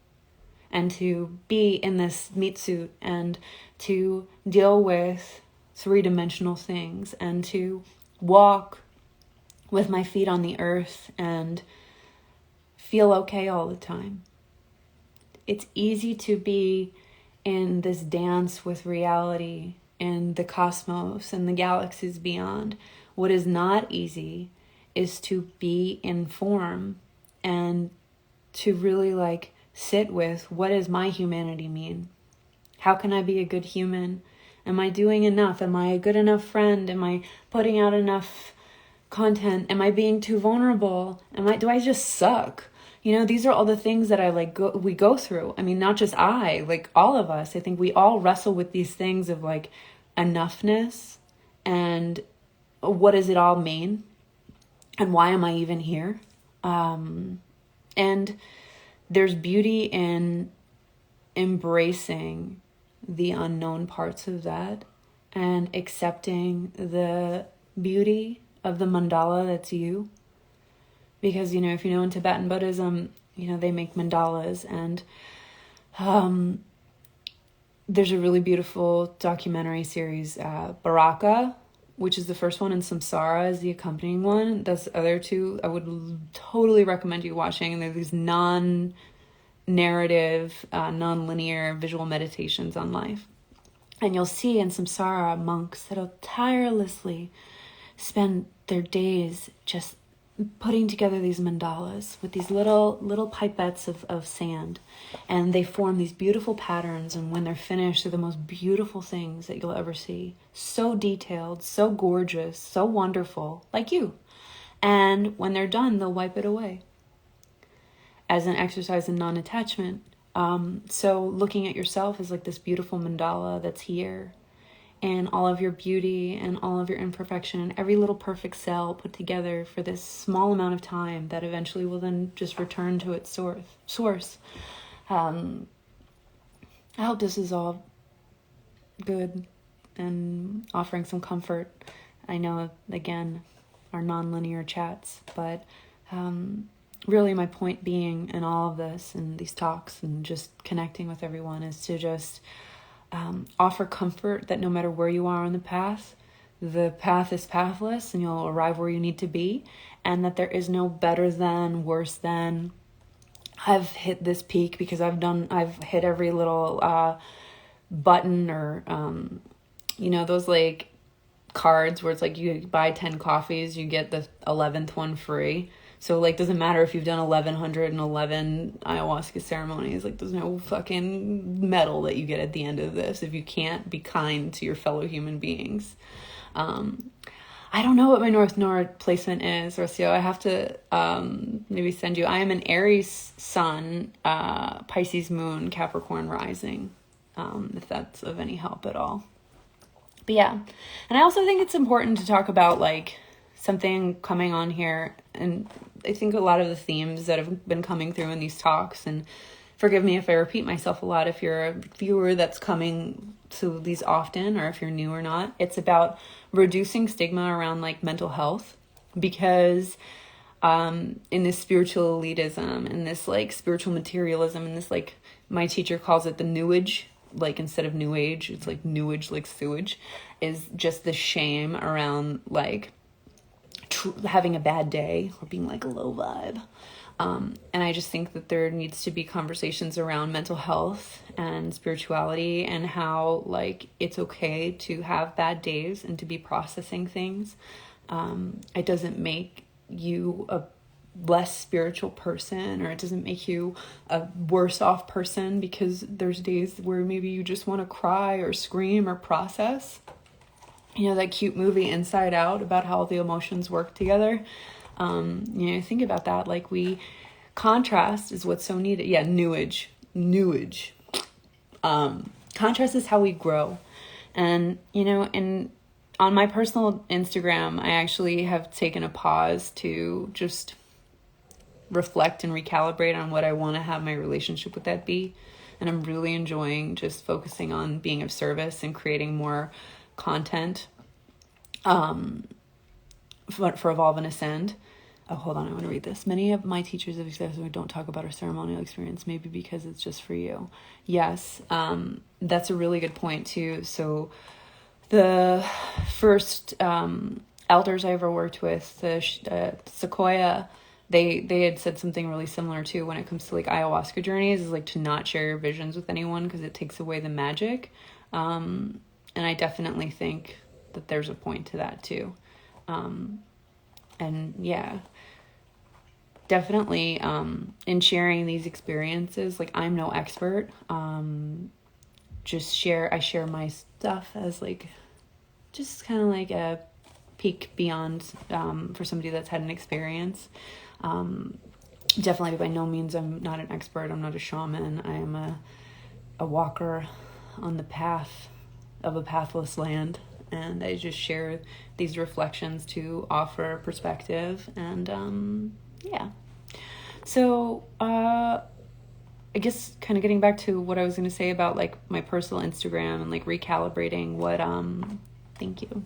and to be in this meat suit and to deal with three-dimensional things and to walk with my feet on the earth and feel okay all the time. It's easy to be in this dance with reality and the cosmos and the galaxies beyond. What is not easy is to be in form and to really like sit with, what does my humanity mean? How can I be a good human? Am I doing enough? Am I a good enough friend? Am I putting out enough content? Am I being too vulnerable? Do I just suck? These are all the things that we go through. I mean, not just I, like all of us. I think we all wrestle with these things of like enoughness and what does it all mean? And why am I even here? And there's beauty in embracing the unknown parts of that and accepting the beauty of the mandala that's you. Because, if you know in Tibetan Buddhism, they make mandalas, and there's a really beautiful documentary series, Baraka, which is the first one, and Samsara is the accompanying one. Those other two I would totally recommend you watching. And they're these non-narrative, non-linear visual meditations on life. And you'll see in Samsara monks that'll tirelessly spend their days just putting together these mandalas with these little pipettes of sand, and they form these beautiful patterns, and when they're finished, they're the most beautiful things that you'll ever see. So detailed, so gorgeous, so wonderful, like you. And when they're done, they'll wipe it away as an exercise in non-attachment. So looking at yourself as like this beautiful mandala that's here, and all of your beauty and all of your imperfection and every little perfect cell put together for this small amount of time that eventually will then just return to its source. I hope this is all good and offering some comfort. I know, again, our non-linear chats, but really my point being in all of this and these talks and just connecting with everyone is to just offer comfort that no matter where you are on the path is pathless and you'll arrive where you need to be, and that there is no better than, worse than. I've hit this peak because I've hit every little button or those like cards where it's like you buy 10 coffees, you get the 11th one free. So, like, doesn't matter if you've done 1,111 ayahuasca ceremonies. Like, there's no fucking medal that you get at the end of this if you can't be kind to your fellow human beings. I don't know what my North Node placement is, Rocio. I have to maybe send you. I am an Aries sun, Pisces moon, Capricorn rising, if that's of any help at all. But yeah, and I also think it's important to talk about, like, something coming on here, and I think a lot of the themes that have been coming through in these talks, and forgive me if I repeat myself a lot if you're a viewer that's coming to these often, or if you're new or not, it's about reducing stigma around like mental health, because in this spiritual elitism, in this like spiritual materialism, in this like, my teacher calls it the new age, like instead of new age, it's like new age, like sewage, is just the shame around like having a bad day or being like a low vibe. And I just think that there needs to be conversations around mental health and spirituality, and how like it's okay to have bad days and to be processing things. It doesn't make you a less spiritual person, or it doesn't make you a worse off person because there's days where maybe you just want to cry or scream or process. You know, that cute movie Inside Out about how the emotions work together. Think about that. Like, contrast is what's so needed. Yeah, new age. Contrast is how we grow. And, on my personal Instagram, I actually have taken a pause to just reflect and recalibrate on what I want to have my relationship with that be. And I'm really enjoying just focusing on being of service and creating more content for Evolve and Ascend. Oh, hold on, I want to read this. Many of my teachers have said we don't talk about our ceremonial experience, maybe because it's just for you. Yes, that's a really good point too. So the first elders I ever worked with, the Sequoia, they had said something really similar too when it comes to like ayahuasca journeys, is like to not share your visions with anyone because it takes away the magic. And I definitely think that there's a point to that too. And yeah, definitely in sharing these experiences, like I'm no expert. I share my stuff as like just kind of like a peek beyond for somebody that's had an experience. Definitely by no means I'm not an expert. I'm not a shaman. I am a walker on the path of a pathless land, and I just share these reflections to offer perspective. And yeah, so I guess kind of getting back to what I was going to say about like my personal Instagram and like recalibrating what thank you,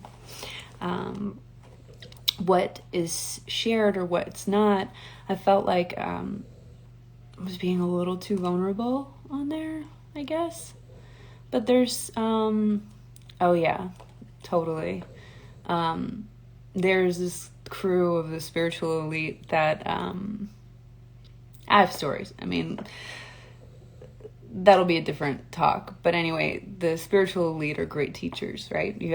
what is shared or what's not. I felt like I was being a little too vulnerable on there, I guess. But there's oh yeah, totally. There's this crew of the spiritual elite that I have stories. I mean, that'll be a different talk. But anyway, the spiritual elite are great teachers, right? You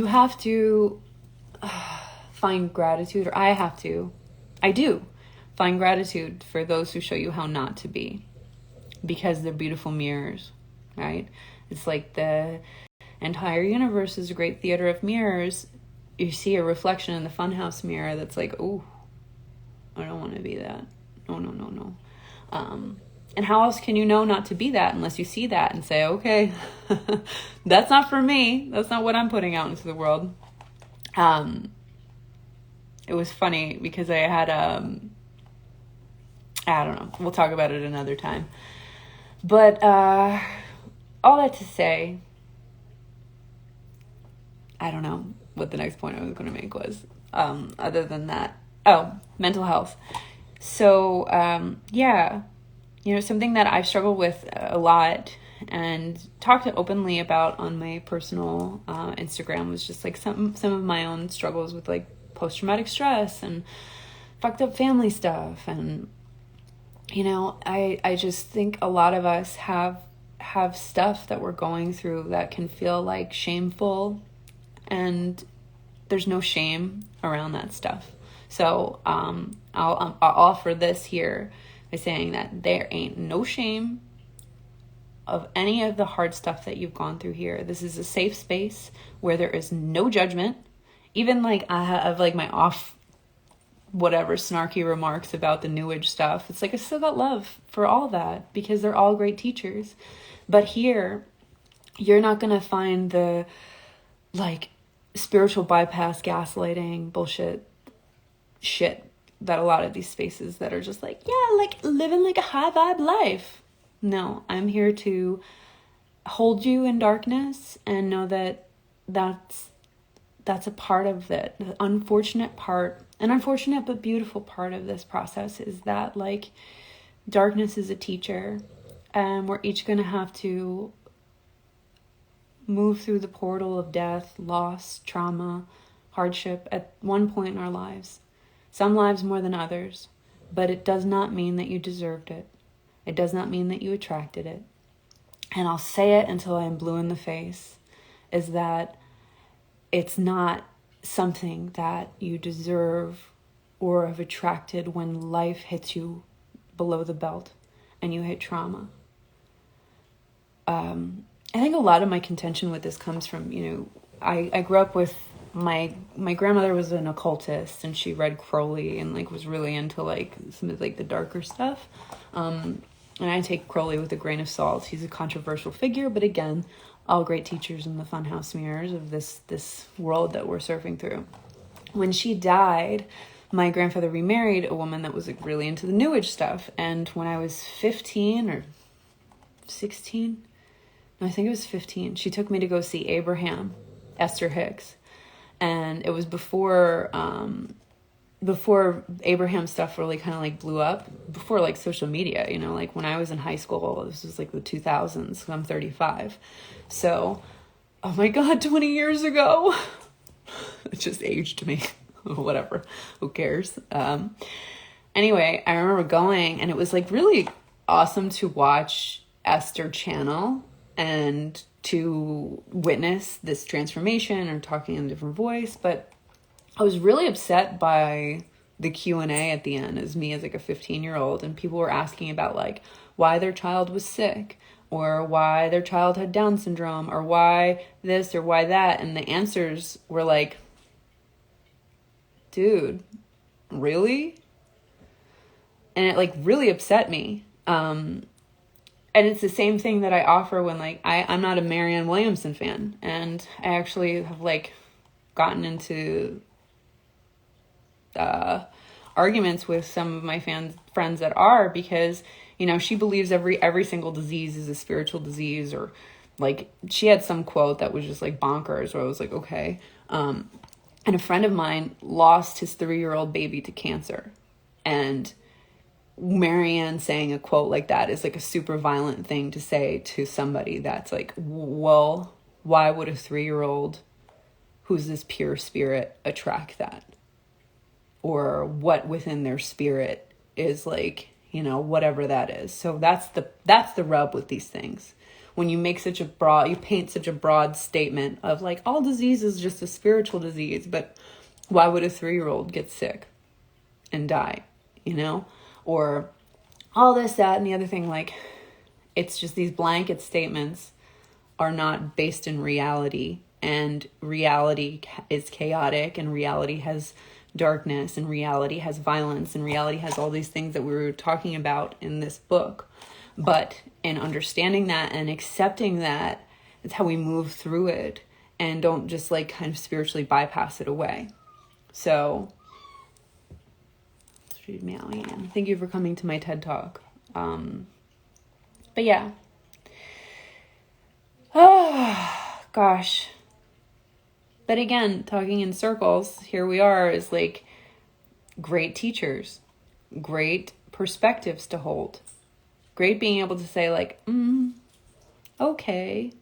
have to find gratitude, or I do find gratitude for those who show you how not to be, because they're beautiful mirrors, right? It's like the entire universe is a great theater of mirrors. You see a reflection in the funhouse mirror that's like, oh, I don't want to be that. No. And how else can you know not to be that unless you see that and say, okay, that's not for me. That's not what I'm putting out into the world. It was funny because I had, I don't know. We'll talk about it another time. But all that to say, I don't know what the next point I was going to make was. Other than that, mental health. So yeah, something that I've struggled with a lot and talked openly about on my personal Instagram was just like some of my own struggles with like post-traumatic stress and fucked up family stuff. And I just think a lot of us have stuff that we're going through that can feel like shameful, and there's no shame around that stuff. So I'll offer this here by saying that there ain't no shame of any of the hard stuff that you've gone through here. This is a safe space where there is no judgment. Even like I have like my whatever snarky remarks about the new age stuff. It's like I still got love for all that because they're all great teachers. But here, you're not going to find the like spiritual bypass, gaslighting, bullshit shit that a lot of these spaces that are just like, yeah, like living like a high vibe life. No, I'm here to hold you in darkness and know that that's a part of it. The unfortunate but beautiful part of this process is that like darkness is a teacher, and we're each going to have to move through the portal of death, loss, trauma, hardship at one point in our lives. Some lives more than others, but it does not mean that you deserved it. It does not mean that you attracted it. And I'll say it until I'm blue in the face, is that it's not something that you deserve or have attracted when life hits you below the belt and you hit trauma. I think a lot of my contention with this comes from, I grew up with my grandmother was an occultist, and she read Crowley and like was really into like some of like the darker stuff. And I take Crowley with a grain of salt. He's a controversial figure, but again, all great teachers in the funhouse mirrors of this world that we're surfing through. When she died, my grandfather remarried a woman that was like really into the new age stuff. And when I was 15 or 16, no, I think it was 15, she took me to go see Abraham, Esther Hicks. And it was before Abraham stuff really kind of like blew up, before like social media, like when I was in high school, this was like the 2000s. I'm 35. So, oh my God, 20 years ago. It just aged me. Whatever. Who cares? Anyway, I remember going, and it was like really awesome to watch Esther channel and to witness this transformation or talking in a different voice. But I was really upset by the Q&A at the end as me as like a 15-year-old, and people were asking about like why their child was sick, or why their child had Down syndrome, or why this or why that. And the answers were like, dude, really? And it like really upset me. And it's the same thing that I offer when like I'm not a Marianne Williamson fan, and I actually have like gotten into arguments with some of my friends that are, because you know she believes every single disease is a spiritual disease, or like she had some quote that was just like bonkers, where I was like, okay. And a friend of mine lost his 3-year-old baby to cancer, and Marianne saying a quote like that is like a super violent thing to say to somebody that's like, well, why would a 3-year-old who's this pure spirit attract that? Or what within their spirit is like, you know, whatever that is. So that's the rub with these things. When you make you paint such a broad statement of like all disease is just a spiritual disease, but why would a 3-year-old get sick and die, you know? Or all this, that, and the other thing, like, it's just these blanket statements are not based in reality, and reality is chaotic, and reality has darkness, and reality has violence, and reality has all these things that we were talking about in this book. But in understanding that and accepting that, it's how we move through it and don't just like kind of spiritually bypass it away. So meowing. Thank you for coming to my TED Talk. But yeah. Oh, gosh. But again, talking in circles, here we are is like great teachers, great perspectives to hold, great being able to say like, okay.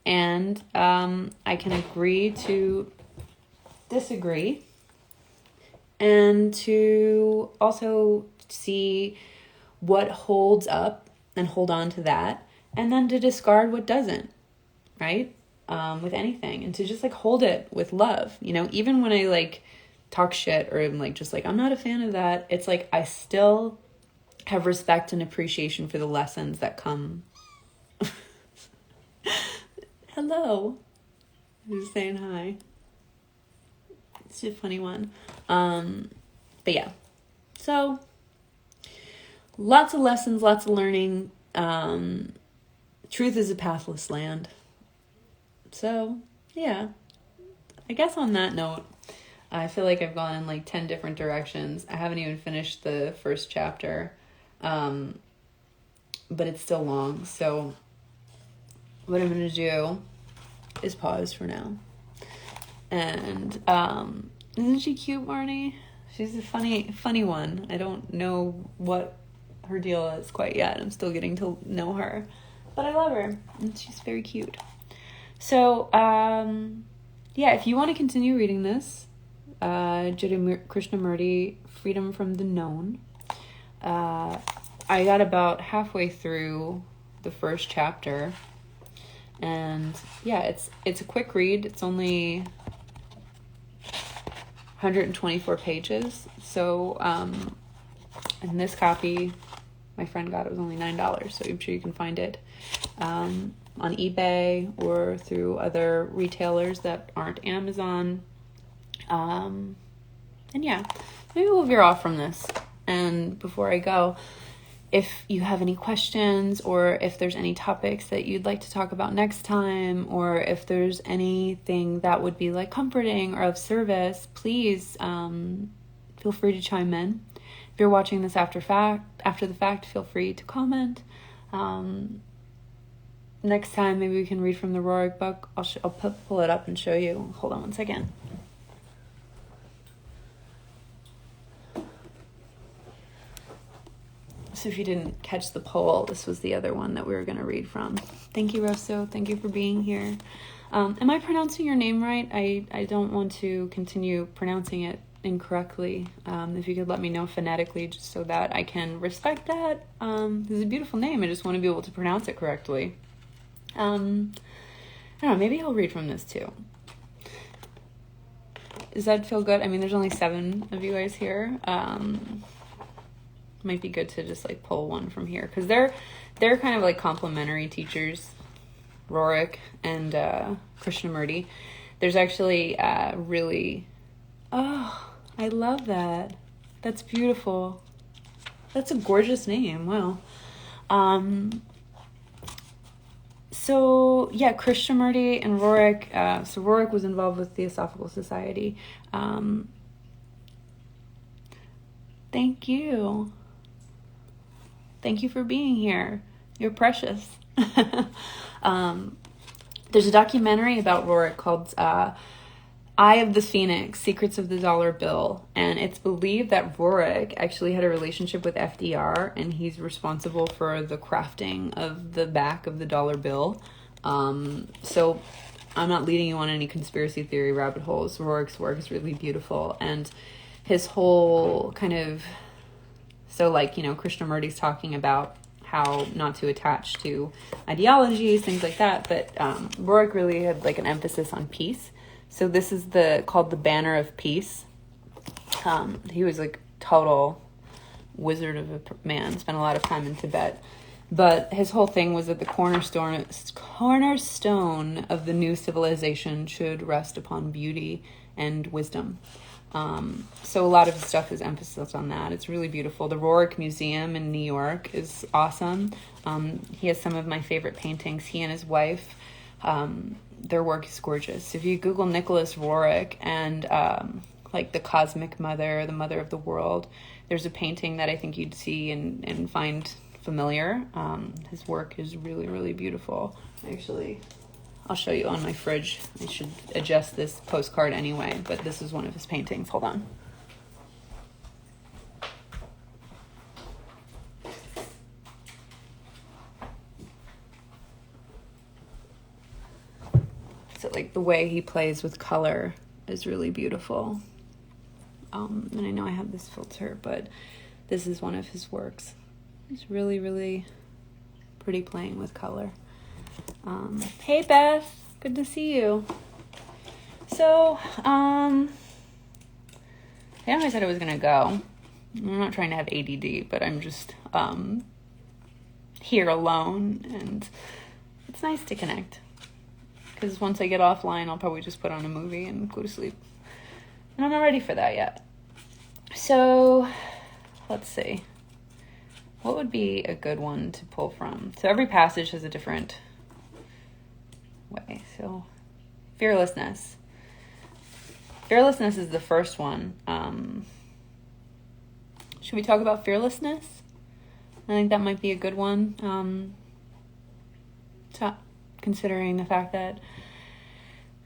And I can agree to disagree, and to also see what holds up and hold on to that, and then to discard what doesn't, right? With anything, and to just like hold it with love, you know, even when I like talk shit or I'm like, just like, I'm not a fan of that. It's like, I still have respect and appreciation for the lessons that come. Hello. Who's saying hi? It's a funny one. But yeah, so lots of lessons, lots of learning. Truth is a pathless land. So yeah, I guess on that note, I feel like I've gone in like 10 different directions. I haven't even finished the first chapter, but it's still long. So what I'm going to do is pause for now. And isn't she cute, Marnie? She's a funny one. I don't know what her deal is quite yet. I'm still getting to know her, but I love her, and she's very cute. So yeah, if you want to continue reading this, Jiddu Krishnamurti, Freedom from the Known. I got about halfway through the first chapter, and yeah, it's a quick read. It's only 124 pages. So in this copy, my friend got it was only $9, so I'm sure you can find it on eBay or through other retailers that aren't Amazon. And yeah, maybe we'll veer off from this. And before I go, if you have any questions, or if there's any topics that you'd like to talk about next time, or if there's anything that would be like comforting or of service, please feel free to chime in. If you're watching this after the fact, feel free to comment. Next time, maybe we can read from the Rorik book. I'll pull it up and show you. Hold on one second. So if you didn't catch the poll, this was the other one that we were going to read from. Thank you, Rosso. Thank you for being here. Am I pronouncing your name right? I don't want to continue pronouncing it incorrectly. If you could let me know phonetically, just so that I can respect that. It's a beautiful name. I just want to be able to pronounce it correctly. I don't know, maybe I'll read from this too. Does that feel good? I mean, there's only 7 of you guys here. Might be good to just like pull one from here, because they're kind of like complementary teachers, Rorik and Krishnamurti. There's actually really, oh, I love that. That's beautiful. That's a gorgeous name. Wow. So yeah, Krishnamurti and Rorik. So Rorik was involved with the Theosophical Society. Thank you. Thank you for being here. You're precious. There's a documentary about Rorik called Eye of the Phoenix, Secrets of the Dollar Bill. And it's believed that Rorik actually had a relationship with FDR, and he's responsible for the crafting of the back of the dollar bill. So I'm not leading you on any conspiracy theory rabbit holes. Rorik's work is really beautiful. And his whole kind of... So like, you know, Krishnamurti's talking about how not to attach to ideologies, things like that. But Rorik really had like an emphasis on peace. So this is called the Banner of Peace. He was like total wizard of a man, spent a lot of time in Tibet. But his whole thing was that the cornerstone of the new civilization should rest upon beauty and wisdom. So a lot of his stuff is emphasis on that. It's really beautiful. The Rorik Museum in New York is awesome. He has some of my favorite paintings. He and his wife, their work is gorgeous. If you Google Nicholas Rorik and like the Cosmic Mother, the Mother of the World, there's a painting that I think you'd see and find familiar. His work is really, really beautiful. Actually, I'll show you on my fridge. I should adjust this postcard anyway, but this is one of his paintings. Hold on. So like the way he plays with color is really beautiful. And I know I have this filter, but this is one of his works. He's really, really pretty playing with color. Hey Beth, good to see you. So, I know I said I was gonna go. I'm not trying to have ADD, but I'm just here alone, and it's nice to connect. Because once I get offline, I'll probably just put on a movie and go to sleep. And I'm not ready for that yet. So, let's see. What would be a good one to pull from? So every passage has a different way. So, fearlessness. Fearlessness is the first one. Should we talk about fearlessness? I think that might be a good one. Considering the fact that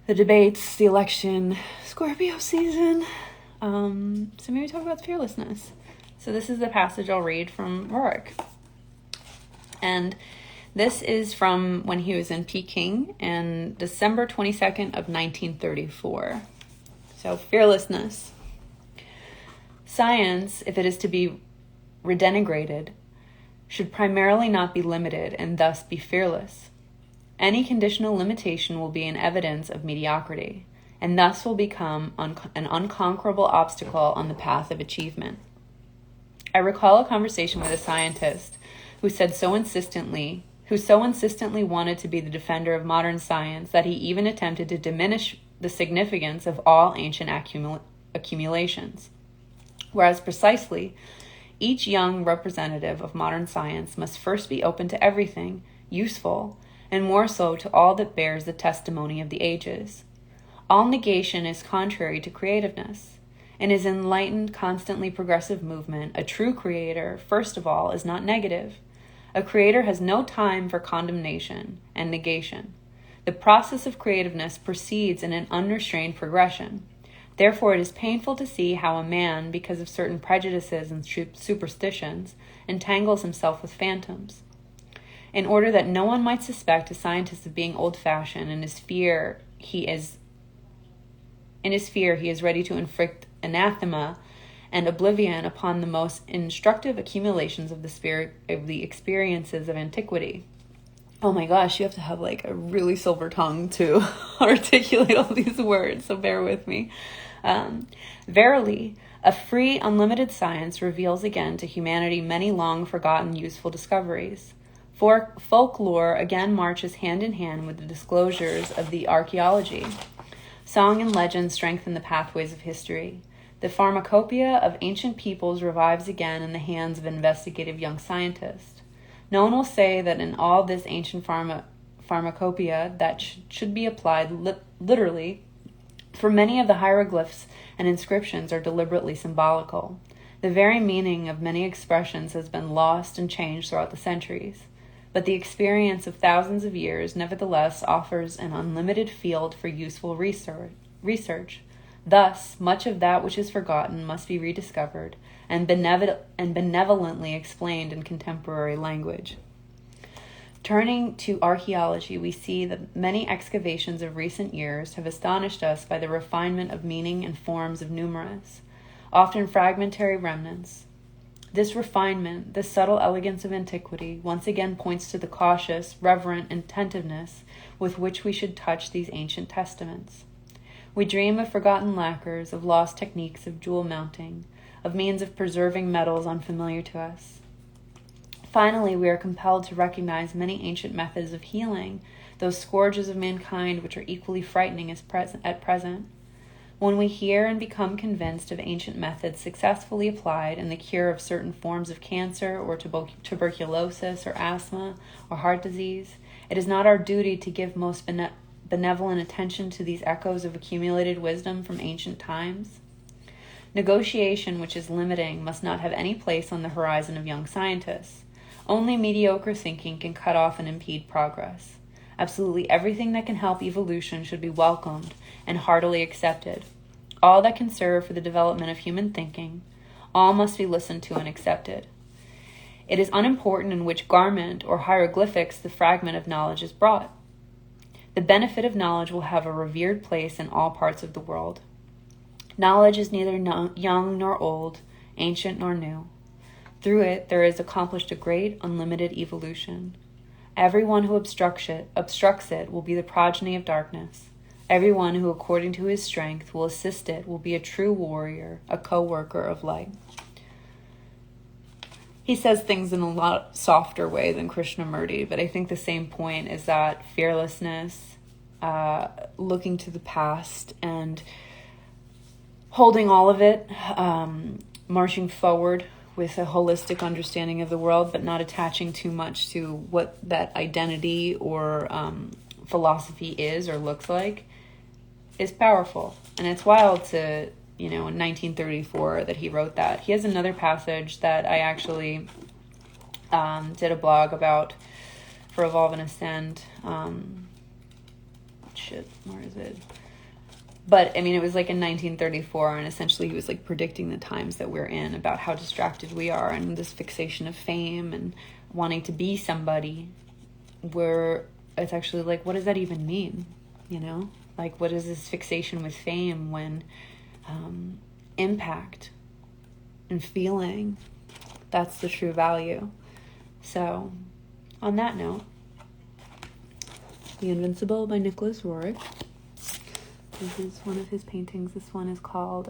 the debates, the election, Scorpio season. So maybe talk about fearlessness. So this is the passage I'll read from Rorik. And this is from when he was in Peking in December 22nd of 1934. So fearlessness. Science, if it is to be redenigrated, should primarily not be limited and thus be fearless. Any conditional limitation will be an evidence of mediocrity, and thus will become an unconquerable obstacle on the path of achievement. I recall a conversation with a scientist who so insistently wanted to be the defender of modern science that he even attempted to diminish the significance of all ancient accumulations. Whereas precisely, each young representative of modern science must first be open to everything useful, and more so to all that bears the testimony of the ages. All negation is contrary to creativeness. In his enlightened, constantly progressive movement, a true creator, first of all, is not negative. A creator has no time for condemnation and negation. The process of creativeness proceeds in an unrestrained progression. Therefore, it is painful to see how a man, because of certain prejudices and superstitions, entangles himself with phantoms. In order that no one might suspect a scientist of being old-fashioned, in his fear he is ready to inflict anathema and oblivion upon the most instructive accumulations of the experiences of antiquity. Oh my gosh, you have to have like a really silver tongue to articulate all these words, so bear with me. Verily, a free, unlimited science reveals again to humanity many long-forgotten useful discoveries. For folklore again marches hand in hand with the disclosures of the archaeology. Song and legend strengthen the pathways of history. The pharmacopoeia of ancient peoples revives again in the hands of investigative young scientists. No one will say that in all this ancient pharmacopoeia that should be applied literally, for many of the hieroglyphs and inscriptions are deliberately symbolical. The very meaning of many expressions has been lost and changed throughout the centuries. But the experience of thousands of years nevertheless offers an unlimited field for useful research. Thus, much of that which is forgotten must be rediscovered and benevolently explained in contemporary language. Turning to archaeology, we see that many excavations of recent years have astonished us by the refinement of meaning and forms of numerous, often fragmentary remnants. This refinement, this subtle elegance of antiquity, once again points to the cautious, reverent attentiveness with which we should touch these ancient testaments. We dream of forgotten lacquers, of lost techniques of jewel mounting, of means of preserving metals unfamiliar to us. Finally, we are compelled to recognize many ancient methods of healing, those scourges of mankind which are equally frightening at present. When we hear and become convinced of ancient methods successfully applied in the cure of certain forms of cancer or tuberculosis or asthma or heart disease, it is not our duty to give most benevolent attention to these echoes of accumulated wisdom from ancient times. Negotiation which is limiting must not have any place on the horizon of young scientists. Only mediocre thinking can cut off and impede progress. Absolutely everything that can help evolution should be welcomed and heartily accepted. All that can serve for the development of human thinking, all must be listened to and accepted. It is unimportant in which garment or hieroglyphics the fragment of knowledge is brought. The benefit of knowledge will have a revered place in all parts of the world. Knowledge is neither young nor old, ancient nor new. Through it there is accomplished a great, unlimited evolution. Everyone who obstructs it will be the progeny of darkness. Everyone who, according to his strength, will assist it will be a true warrior, a co-worker of light. He says things in a lot softer way than Krishnamurti, but I think the same point is that fearlessness, looking to the past and holding all of it, marching forward with a holistic understanding of the world, but not attaching too much to what that identity or philosophy is or looks like, is powerful. And it's wild to, in 1934 that he wrote that. He has another passage that I actually did a blog about for Evolve and Ascend. Where is it? But, it was like in 1934, and essentially he was like predicting the times that we're in about how distracted we are and this fixation of fame and wanting to be somebody, where it's actually like, what does that even mean? Like, what is this fixation with fame when impact and feeling, that's the true value. So, on that note, The Invincible by Nicholas Roerich. This is one of his paintings. This one is called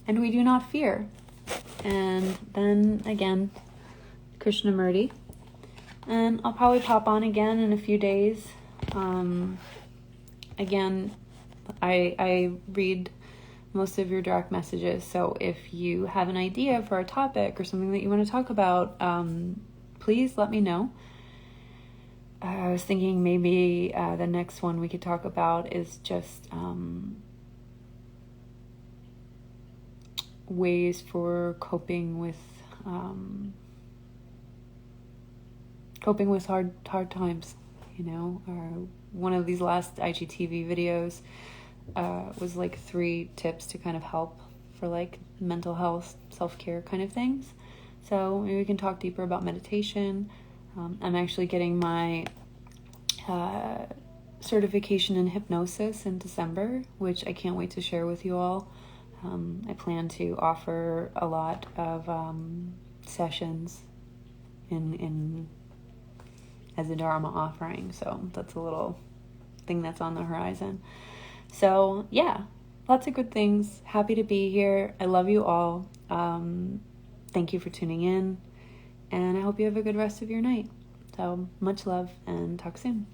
And We Do Not Fear. And then again, Krishnamurti. And I'll probably pop on again in a few days. Again, I read most of your direct messages, so if you have an idea for a topic or something that you want to talk about, please let me know. I was thinking maybe the next one we could talk about is just ways for coping with hard times, or one of these last IGTV videos was like 3 tips to kind of help for like mental health, self-care kind of things. So maybe we can talk deeper about meditation, I'm actually getting my certification in hypnosis in December, which I can't wait to share with you all. I plan to offer a lot of sessions in as a Dharma offering, so that's a little thing that's on the horizon. So yeah, lots of good things. Happy to be here. I love you all. Thank you for tuning in, and I hope you have a good rest of your night. So much love, and talk soon.